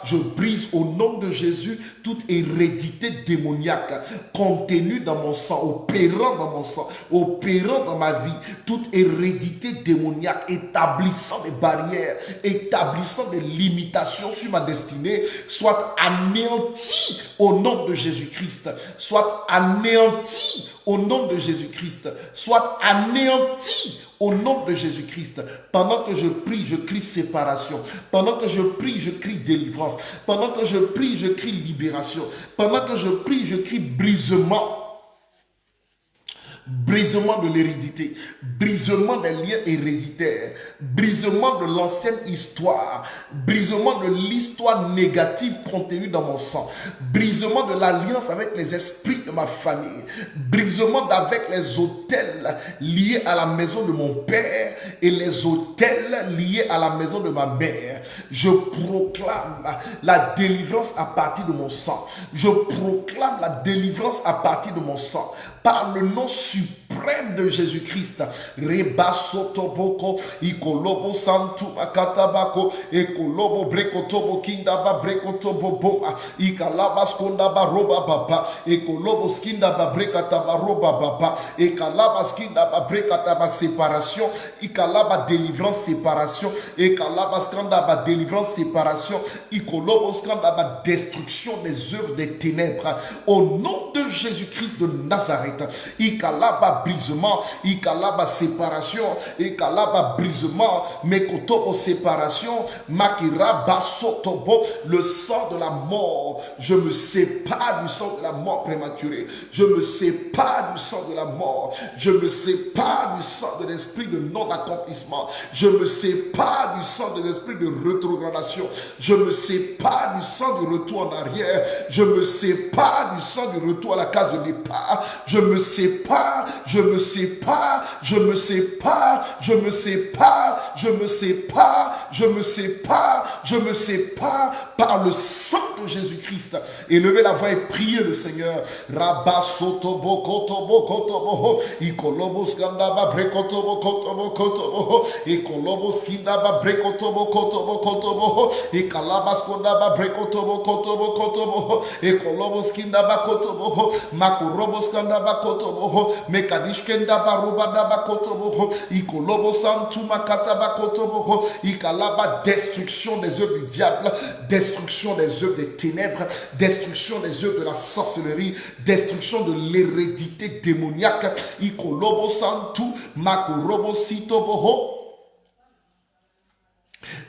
je brise au nom de Jésus toute hérédité démoniaque contenue dans mon sang, opérant dans mon sang, opérant dans ma vie, toute hérédité démoniaque établissant des barrières, établissant des limitations sur ma destinée, soit anéantie au nom de Jésus-Christ, soit anéantie au nom de Jésus-Christ, soit anéantie au nom de Jésus-Christ. Pendant que je prie, je crie séparation. Pendant que je prie, je crie délivrance. Pendant que je prie, je crie libération. Pendant que je prie, je crie brisement. Brisement de l'hérédité, brisement des liens héréditaires, brisement de l'ancienne histoire, brisement de l'histoire négative contenue dans mon sang, brisement de l'alliance avec les esprits de ma famille, brisement avec les autels liés à la maison de mon père et les autels liés à la maison de ma mère. Je proclame la délivrance à partir de mon sang. Je proclame la délivrance à partir de mon sang. Par le nom suprême de Jésus-Christ. Reba sotoboko, ikolobo santu akatabako, ekolobo brekotobo kindaba brekotobo boma, ikalaba skondaba roba baba, ekolobo skindaba brekataba roba baba, ekalaba skindaba brekataba séparation, ikalaba délivrance séparation, ekalaba skandaba délivrance séparation, ikolobo skandaba destruction des œuvres des ténèbres. Au nom de Jésus-Christ de Nazareth. Ikalaba brisement, ikalaba séparation, ikalaba brisement, mekotobo séparation, makira basotobo, le sang de la mort. Je me sépare du sang de la mort prématurée. Je me sépare du sang de la mort. Je me sépare du sang de l'esprit de non-accomplissement. Je me sépare du sang de l'esprit de rétrogradation. Je me sépare du sang du retour en arrière. Je me sépare du sang du retour à la case de départ. Je me sépare, je me sépare, je me sépare, je me sépare, je me sépare, je me sépare, je me sépare par le sang de Jésus-Christ. Élevez la voix et priez le Seigneur. Rabba sotobo kotobo kotobo, ikolobo skandaba brekotobo kotobo kotobo, ikolobo skindaba brekotobo kotobo kotobo, ikalaba skondaba brekotobo kotobo kotobo, ikolobo skindaba kotobo, makurobo skandaba kotobo, mekadishkenda baruba daba kotobo, ikolobo santuma kataba kotobo, ikalaba destruction des œuvres du diable, destruction des œuvres des ténèbres, destruction des œuvres de la sorcellerie, destruction de l'hérédité démoniaque, ikolobo santu makurobo sitobo.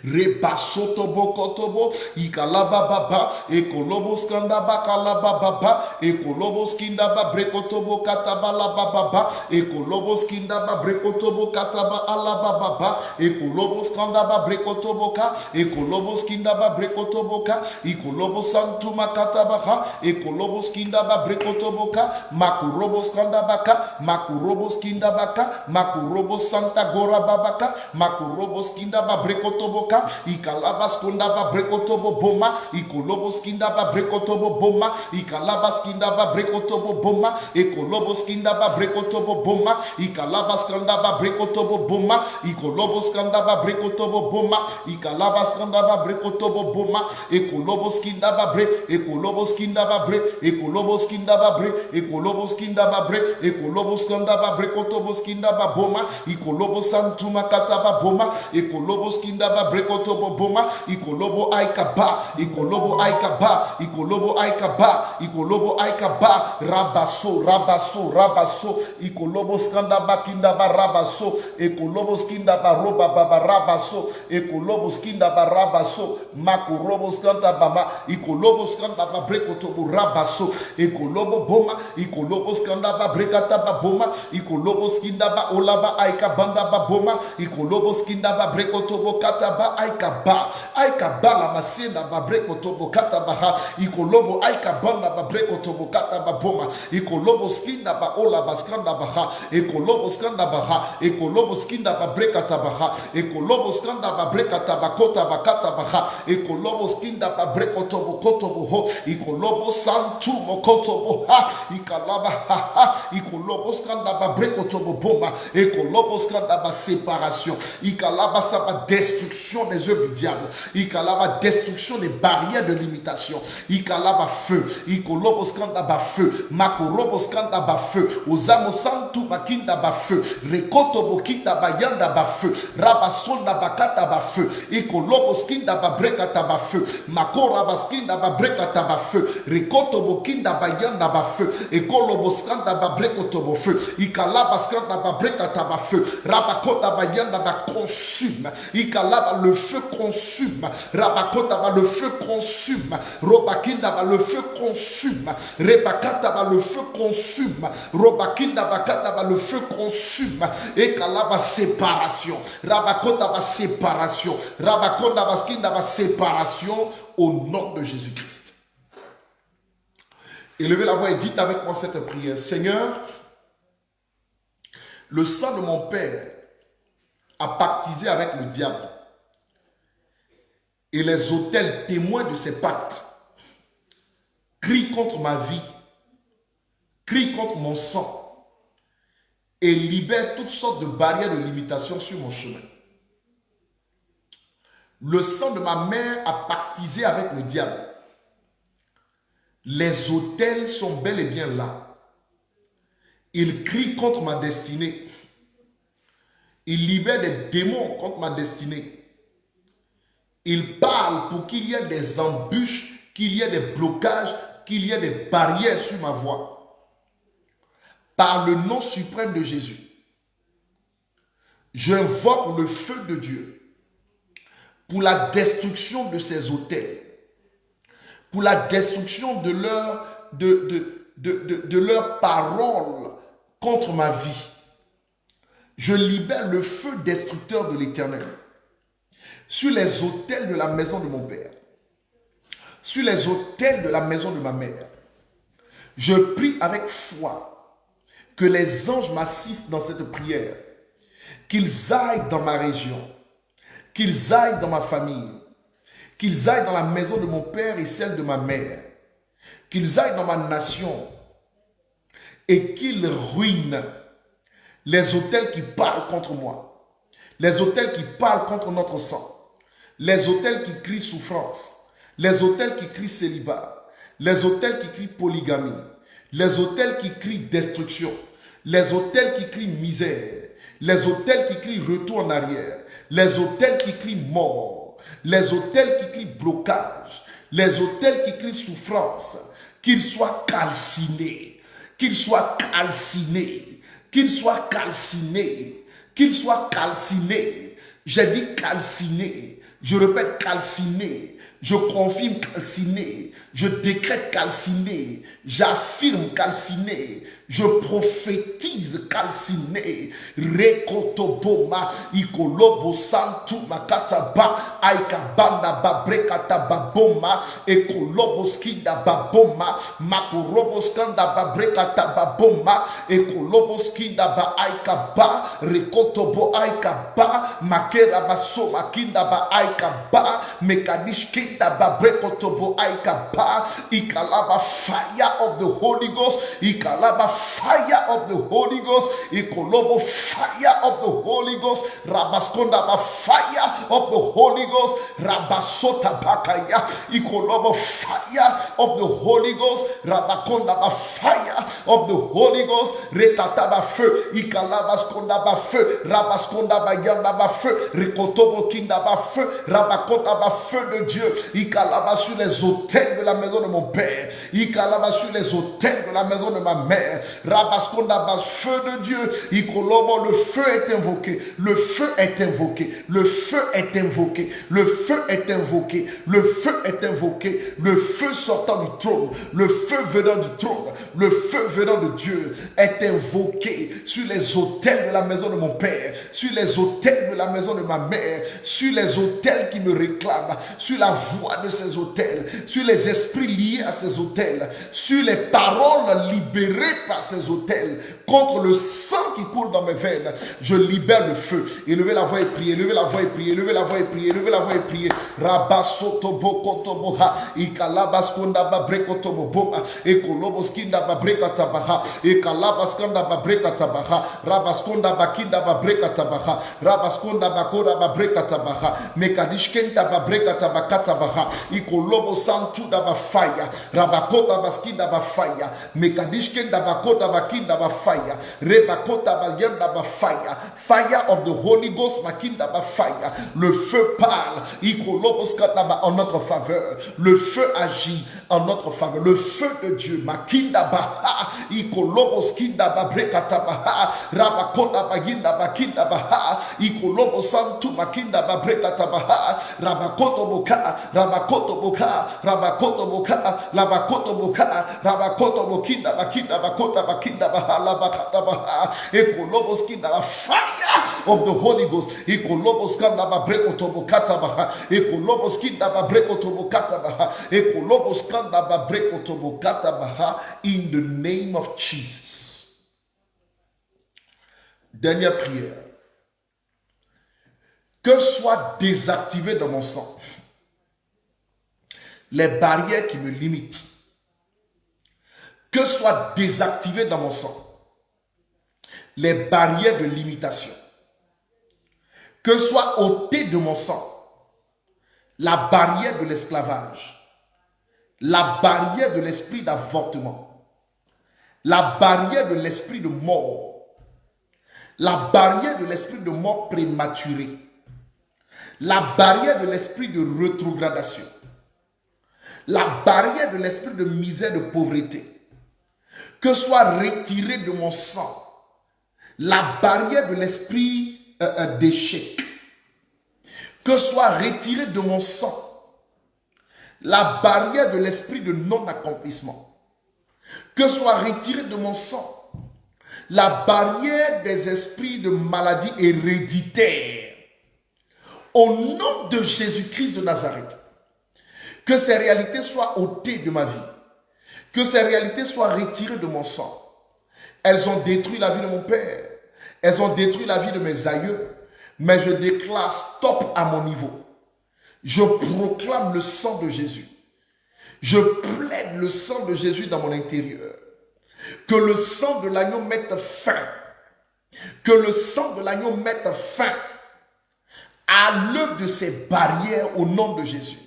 Rebasoto bokotobo, ikalaba baba, ekolobo skandaba kalaba baba, ekolobo skindaba brekotobo kataba la baba, ekolobo skindaba brekotobo kataba alaba baba, ekolobo skandaba brekotobo ka, ekolobo skindaba brekotobo ka, ekolobo santuma kataba ha, ekolobo skindaba brekotobo ka, makurobo skandaba ka, makurobo skindaba ka, makurobo santa gora babaka, makurobo skindaba brekotobo ka, ikalabas kundaba brekotobo boma, ikolobos kindaba brekotobo boma, ikalabas kindaba brekotobo boma, ekolobos kindaba brekotobo boma, ikalabas kandaba brekotobo boma, ikolobos kandaba brekotobo boma, ikalabas kandaba brekotobo boma, ekolobos kindaba bre, ekolobos kindaba bre, ekolobos kindaba bre, ekolobos kindaba bre, ekolobos kandaba brekotobos kindaba boma, ikolobos santuma kataba boma, ekolobos kindaba bre brekotobo boma, ikolobo aikaba, ikolobo aikaba, ikolobo aikaba, ikolobo aikaba, rabaso, rabaso, rabaso, ikolobo skandaba kindaba rabaso, ekolobo skindaba roba baba rabaso, ekolobo skindaba rabaso, makorobo skandaba, ikolobo skandaba brekotobo rabaso, ekolobo boma, ikolobo skandaba brekataba boma, ikolobo skindaba olaba aikabanda baboma, ikolobo skindaba brekotobo kataba aikaba, aikaba la masenda ba brekotobo kataba, ikolobo aikabanda ba brekotobo kataba boma, ikolobo skindaba olaba skandaba, ekolobo skandaba, ekolobo skindaba brekataba, ekolobo skandaba brekataba kotaba kataba, ekolobo skindaba brekotobo kotobo ho, ikolobo santu mokotobo ha, ikalaba ha, ikolobo skandaba brekotobo boma, ekolobo skandaba séparation, ikalaba saba destruction des œuvres du diable, ikalaba destruction des barrières de limitation, ikalaba feu, ikolobo skandaba feu, makorobo skandaba feu, ozamo santu makindaba feu, rekotobo kitaba yandaba feu, rabasonda bakataba feu, ikolobo skindaba brekataba feu, makoraba skindaba brekataba feu, rekotobo kindaba yandaba feu, ekolobo skandaba brekotobo feu, ikalaba skandaba brekataba feu, rabakotaba yandaba consume, ikalaba le feu consume, rabakotaba le feu consume, robakindaba le feu consume, rebakataba le feu consume, robakindaba kataba le feu consume, ekalaba séparation, rabakotaba séparation, rabakondaba skindaba séparation au nom de Jésus-Christ. Élevez la voix et dites avec moi cette prière. Seigneur, le sang de mon Père a pactisé avec le diable. Et les autels témoins de ces pactes crient contre ma vie, crient contre mon sang et libèrent toutes sortes de barrières de limitation sur mon chemin. Le sang de ma mère a pactisé avec le diable. Les autels sont bel et bien là. Ils crient contre ma destinée. Ils libèrent des démons contre ma destinée. Ils parlent pour qu'il y ait des embûches, qu'il y ait des blocages, qu'il y ait des barrières sur ma voie. Par le nom suprême de Jésus, j'invoque le feu de Dieu pour la destruction de ces autels, pour la destruction de leur parole contre ma vie. Je libère le feu destructeur de l'Éternel sur les autels de la maison de mon Père, sur les autels de la maison de ma mère. Je prie avec foi que les anges m'assistent dans cette prière, qu'ils aillent dans ma région, qu'ils aillent dans ma famille, qu'ils aillent dans la maison de mon Père et celle de ma mère, qu'ils aillent dans ma nation et qu'ils ruinent les autels qui parlent contre moi, les autels qui parlent contre notre sang, les autels qui crient souffrance, les autels qui crient célibat, les autels qui crient polygamie, les autels qui crient destruction, les autels qui crient misère, les autels qui crient retour en arrière, les autels qui crient mort, les autels qui crient blocage, les autels qui crient souffrance, qu'ils soient calcinés, qu'ils soient calcinés, qu'ils soient calcinés, qu'ils soient calcinés. J'ai dit calcinés, je répète calcinés, je confirme calciné, je décrète calciné, j'affirme calciné, je prophétise calciné. Rekotoboma, ikolobo santu makataba, aikabanda babrekata baboma, ekolobo skinda baboma, makorobo skanda babrekata baboma, ekolobo skinda ba aikaba, rekotobo aikaba, makera basoma kinda ba aikaba, mekadishki Ikalaba fire of the Holy Ghost. Ikalaba fire of the Holy Ghost. Ikolobo fire of the Holy Ghost. Rabaskonda ba fire of the Holy Ghost. Rabasota bakaya. Ikolobo fire of the Holy Ghost. Rabakonda ba fire of the Holy Ghost. Retata ba feu. Ikalabaskonda ba feu. Rabaskonda ba yanda ba feu. Rikotobo kinda ba feu. Rabakonda ba feu de Dieu. Ikalaba sur les autels de la maison de mon père. Ikalaba sur les autels de la maison de ma mère. Rabaskonda ba feu de Dieu. Ikolobo, le feu est invoqué. Le feu est invoqué. Le feu est invoqué. Le feu est invoqué. Le feu est invoqué. Le feu sortant du trône. Le feu venant du trône. Le feu venant de Dieu est invoqué sur les autels de la maison de mon père. Sur les autels de la maison de ma mère. Sur les autels qui me réclament. Sur la voix de ces autels. Sur les esprits liés à ces autels. Sur les paroles libérées par ces autels. Contre le sang qui coule dans mes veines. Je libère le feu. Élevez la voix et priez. Élevez la voix et priez. Élevez la voix et priez. Élevez la voix et priez. Rabasotobo kotoboha. Ikalabaskonda babrekotobo boma. Ekoloboskinda babrekatabaha. Ekalabaskanda babrekatabaha. Rabaskonda bakinda babrekatabaha. Rabaskonda bakora babrekatabaha. Mekadishkenta babrekatabaha. Ikolobo santuda bafaya. Rabakota baskinda bafaya. Mekadishkenda bakota bakinda bafaya. Rebakota bayenda bafaya. Fire of the Holy Ghost makinda bafaya. Le feu parle. Ikoloboskata en notre faveur. Le feu agit en notre faveur. Le feu de Dieu makinda baha. Ikoloboskinda babrekata baha. Rabakota bayinda bakinda baha. Ikolobosantu makinda babrekata baha. Rabakoto boka. Rabakoto boka. Rabakoto boka. Labakoto boka. Rabakoto bokinda bakinda bakota bakinda baha. Labakata baha. Ekoloboskinda fire of the Holy Ghost. Ekoloboskanda babrekoto bokata baha. Ekoloboskinda babrekoto bokata baha. Ekoloboskanda babrekoto bokata baha. In the name of Jesus. Dernière prière. Que soit désactivé dans mon sang les barrières qui me limitent. Que soit désactivé dans mon sang les barrières de limitation. Que soit ôté de mon sang la barrière de l'esclavage, la barrière de l'esprit d'avortement, la barrière de l'esprit de mort, la barrière de l'esprit de mort prématurée, la barrière de l'esprit de rétrogradation, la barrière de l'esprit de misère, de pauvreté. Que soit retirée de mon sang la barrière de l'esprit d'échec. Que soit retirée de mon sang la barrière de l'esprit de non-accomplissement. Que soit retirée de mon sang la barrière des esprits de maladie héréditaire. Au nom de Jésus-Christ de Nazareth, que ces réalités soient ôtées de ma vie. Que ces réalités soient retirées de mon sang. Elles ont détruit la vie de mon père. Elles ont détruit la vie de mes aïeux. Mais je déclare stop à mon niveau. Je proclame le sang de Jésus. Je plaide le sang de Jésus dans mon intérieur. Que le sang de l'agneau mette fin. Que le sang de l'agneau mette fin à l'œuvre de ces barrières au nom de Jésus.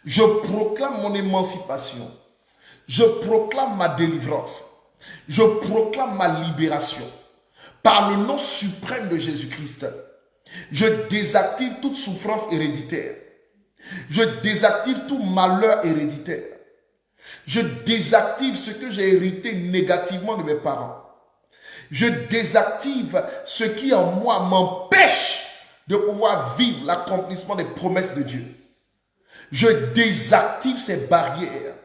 Je proclame mon émancipation. Je proclame ma délivrance. Je proclame ma libération. Par le nom suprême de Jésus-Christ, je désactive toute souffrance héréditaire. Je désactive tout malheur héréditaire. Je désactive ce que j'ai hérité négativement de mes parents. Je désactive ce qui en moi m'empêche de pouvoir vivre l'accomplissement des promesses de Dieu. Je désactive ces barrières.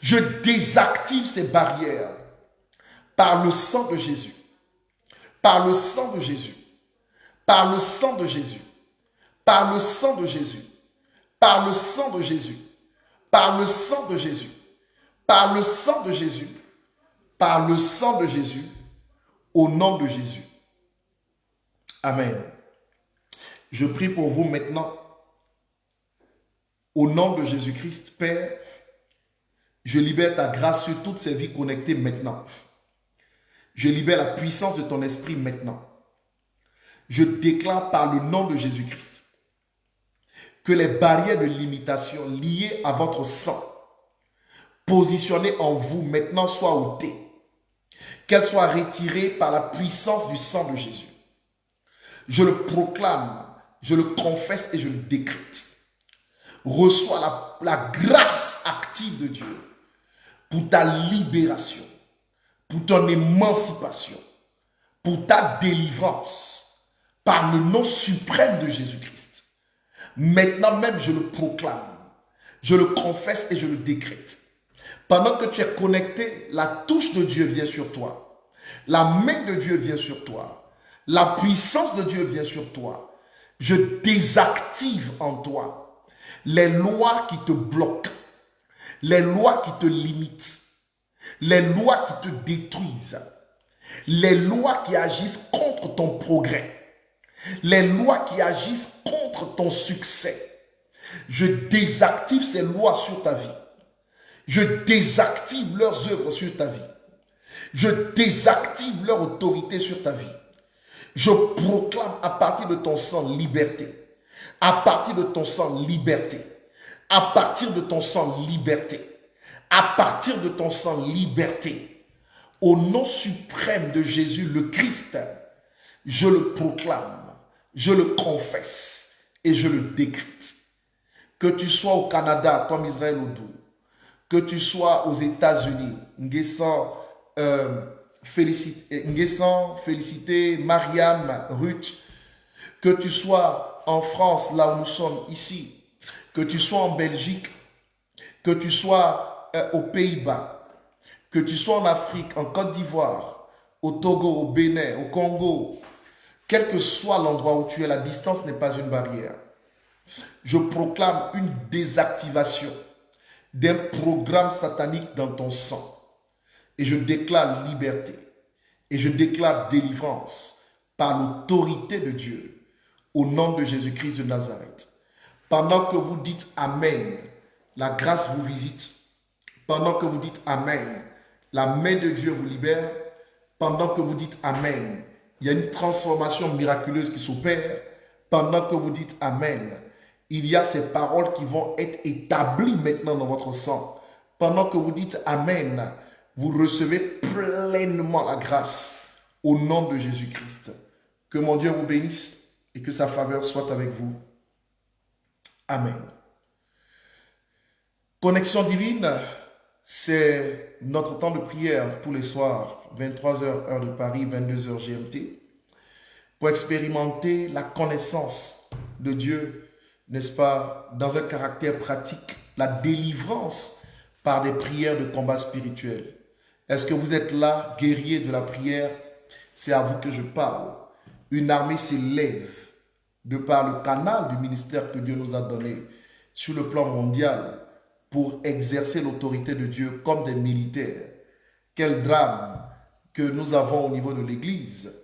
Je désactive ces barrières par le sang de Jésus. Par le sang de Jésus. Par le sang de Jésus. Par le sang de Jésus. Par le sang de Jésus. Par le sang de Jésus. Par le sang de Jésus. Par le sang de Jésus. Au nom de Jésus. Amen. Je prie pour vous maintenant. Au nom de Jésus-Christ, Père, je libère ta grâce sur toutes ces vies connectées maintenant. Je libère la puissance de ton esprit maintenant. Je déclare par le nom de Jésus-Christ que les barrières de limitation liées à votre sang, positionnées en vous maintenant, soient ôtées. Qu'elles soient retirées par la puissance du sang de Jésus. Je le proclame, je le confesse et je le décrète. Reçois la grâce active de Dieu pour ta libération, pour ton émancipation, pour ta délivrance, par le nom suprême de Jésus-Christ. Maintenant même, je le proclame, je le confesse et je le décrète. Pendant que tu es connecté, la touche de Dieu vient sur toi. La main de Dieu vient sur toi. La puissance de Dieu vient sur toi. Je désactive en toi les lois qui te bloquent, les lois qui te limitent, les lois qui te détruisent, les lois qui agissent contre ton progrès, les lois qui agissent contre ton succès. Je désactive ces lois sur ta vie. Je désactive leurs œuvres sur ta vie. Je désactive leur autorité sur ta vie. Je proclame à partir de ton sang liberté. À partir de ton sang liberté. À partir de ton sang liberté. À partir de ton sang liberté. Au nom suprême de Jésus le Christ, je le proclame, je le confesse et je le décrète. Que tu sois au Canada, comme Israël Odou, que tu sois aux États-Unis, Nguessan, féliciter Mariam, Ruth, que tu sois en France, là où nous sommes ici, que tu sois en Belgique, que tu sois aux Pays-Bas, que tu sois en Afrique, en Côte d'Ivoire, au Togo, au Bénin, au Congo, quel que soit l'endroit où tu es, la distance n'est pas une barrière. Je proclame une désactivation d'un programme satanique dans ton sang. Et je déclare liberté. Et je déclare délivrance par l'autorité de Dieu. Au nom de Jésus-Christ de Nazareth. Pendant que vous dites Amen, la grâce vous visite. Pendant que vous dites Amen, la main de Dieu vous libère. Pendant que vous dites Amen, il y a une transformation miraculeuse qui s'opère. Pendant que vous dites Amen, il y a ces paroles qui vont être établies maintenant dans votre sang. Pendant que vous dites Amen, vous recevez pleinement la grâce au nom de Jésus-Christ. Que mon Dieu vous bénisse et que sa faveur soit avec vous. Amen. Connexion divine, c'est notre temps de prière tous les soirs, 23h heure de Paris, 22h GMT, pour expérimenter la connaissance de Dieu, n'est-ce pas, dans un caractère pratique, la délivrance par des prières de combat spirituel. Est-ce que vous êtes là, guerrier de la prière? C'est à vous que je parle. Une armée s'élève de par le canal du ministère que Dieu nous a donné sur le plan mondial pour exercer l'autorité de Dieu comme des militaires. Quel drame que nous avons au niveau de l'Église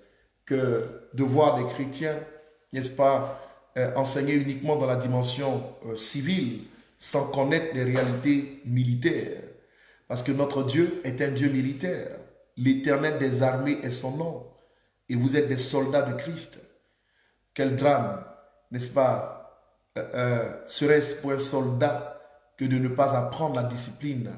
que de voir des chrétiens, n'est-ce pas, enseigner uniquement dans la dimension civile sans connaître les réalités militaires. Parce que notre Dieu est un Dieu militaire. L'Éternel des armées est son nom. Et vous êtes des soldats de Christ. Quel drame, n'est-ce pas, serait-ce pour un soldat que de ne pas apprendre la discipline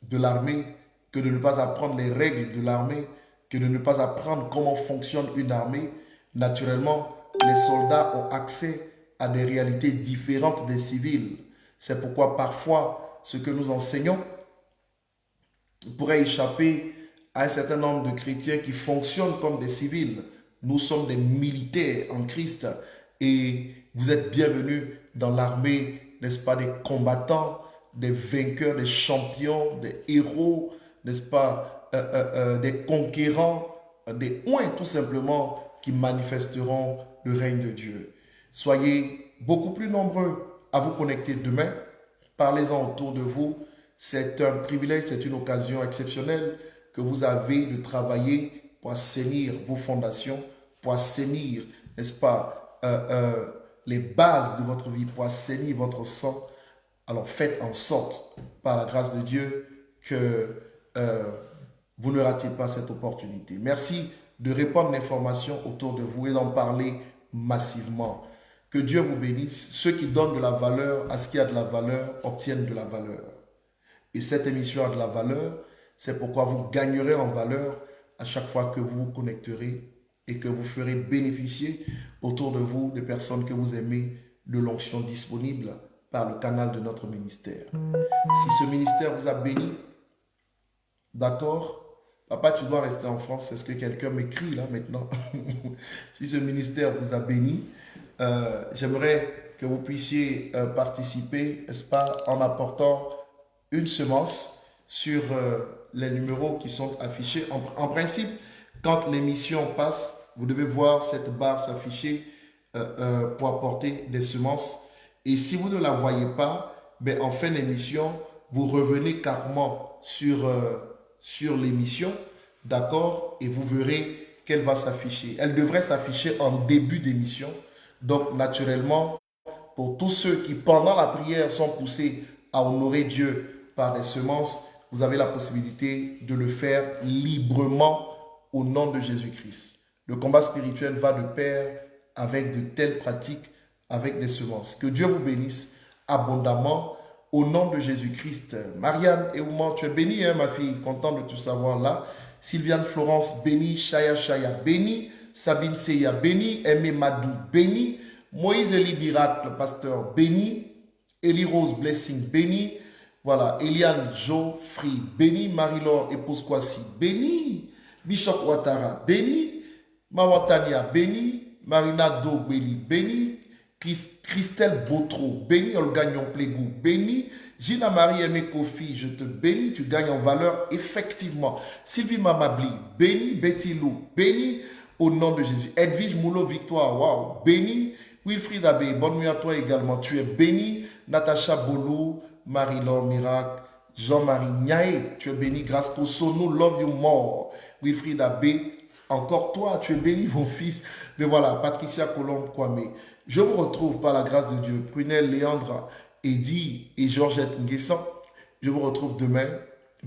de l'armée, que de ne pas apprendre les règles de l'armée, que de ne pas apprendre comment fonctionne une armée. Naturellement, les soldats ont accès à des réalités différentes des civils. C'est pourquoi parfois, ce que nous enseignons pourrait échapper à un certain nombre de chrétiens qui fonctionnent comme des civils. Nous sommes des militaires en Christ et vous êtes bienvenus dans l'armée, n'est-ce pas, des combattants, des vainqueurs, des champions, des héros, n'est-ce pas, des conquérants, des oints tout simplement qui manifesteront le règne de Dieu. Soyez beaucoup plus nombreux à vous connecter demain. Parlez-en autour de vous. C'est un privilège, c'est une occasion exceptionnelle que vous avez de travailler pour assainir vos fondations, pour assainir, n'est-ce pas, les bases de votre vie, pour assainir votre sang, Alors faites en sorte, par la grâce de Dieu, que vous ne ratiez pas cette opportunité. Merci de répandre l'information autour de vous et d'en parler massivement. Que Dieu vous bénisse. Ceux qui donnent de la valeur à ce qui a de la valeur obtiennent de la valeur. Et cette émission a de la valeur. C'est pourquoi vous gagnerez en valeur à chaque fois que vous vous connecterez et que vous ferez bénéficier autour de vous des personnes que vous aimez de l'onction disponible par le canal de notre ministère. Si ce ministère vous a béni, d'accord? Papa, tu dois rester en France, c'est ce que quelqu'un m'écrit là maintenant. Si ce ministère vous a béni, j'aimerais que vous puissiez participer, n'est-ce pas, en apportant une semence sur les numéros qui sont affichés. En principe, quand l'émission passe, vous devez voir cette barre s'afficher pour apporter des semences. Et si vous ne la voyez pas, ben, en fin d'émission, vous revenez carrément sur l'émission, d'accord? Et vous verrez qu'elle va s'afficher. Elle devrait s'afficher en début d'émission. Donc, naturellement, pour tous ceux qui, pendant la prière, sont poussés à honorer Dieu par des semences, vous avez la possibilité de le faire librement au nom de Jésus-Christ. Le combat spirituel va de pair avec de telles pratiques, avec des semences. Que Dieu vous bénisse abondamment au nom de Jésus-Christ. Marianne et Ouman, tu es bénie, hein, ma fille, content de tout savoir là. Sylviane Florence, bénie. Chaya Chaya, bénie. Sabine Seya, bénie. Aimé Madou, bénie. Moïse Eli Miracle, pasteur, béni. Eli Rose Blessing, béni. Voilà, Eliane Geoffrey, béni. Marie-Laure Épouse Kwasi, béni. Bishop Ouattara, béni. Mawatania, béni. Marina Dobeli, béni. Christelle Botro, béni. Olga Nyonplégou, béni. Gina Marie Aimé Kofi, je te bénis, tu gagnes en valeur effectivement. Sylvie Mamabli, béni. Betty Lou, béni. Au nom de Jésus. Edwige Moulot Victoire, waouh, béni. Wilfried Abbé, bonne nuit à toi également. Tu es béni. Natacha Bolou, Marie-Laure Miracle, Jean-Marie Niaé, tu es béni. Grâce pour Sonou, love you more. Wilfried Abbé, encore toi, tu es béni, mon fils. Mais voilà, Patricia Colombe Kwame. Je vous retrouve par la grâce de Dieu. Prunelle, Léandre, Eddy et Georgette Nguessan. Je vous retrouve demain,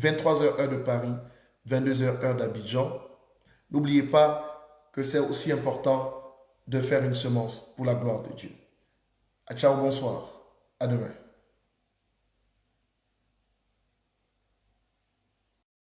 23h heure de Paris, 22h heure d'Abidjan. N'oubliez pas que c'est aussi important de faire une semence pour la gloire de Dieu. Ciao, bonsoir. À demain.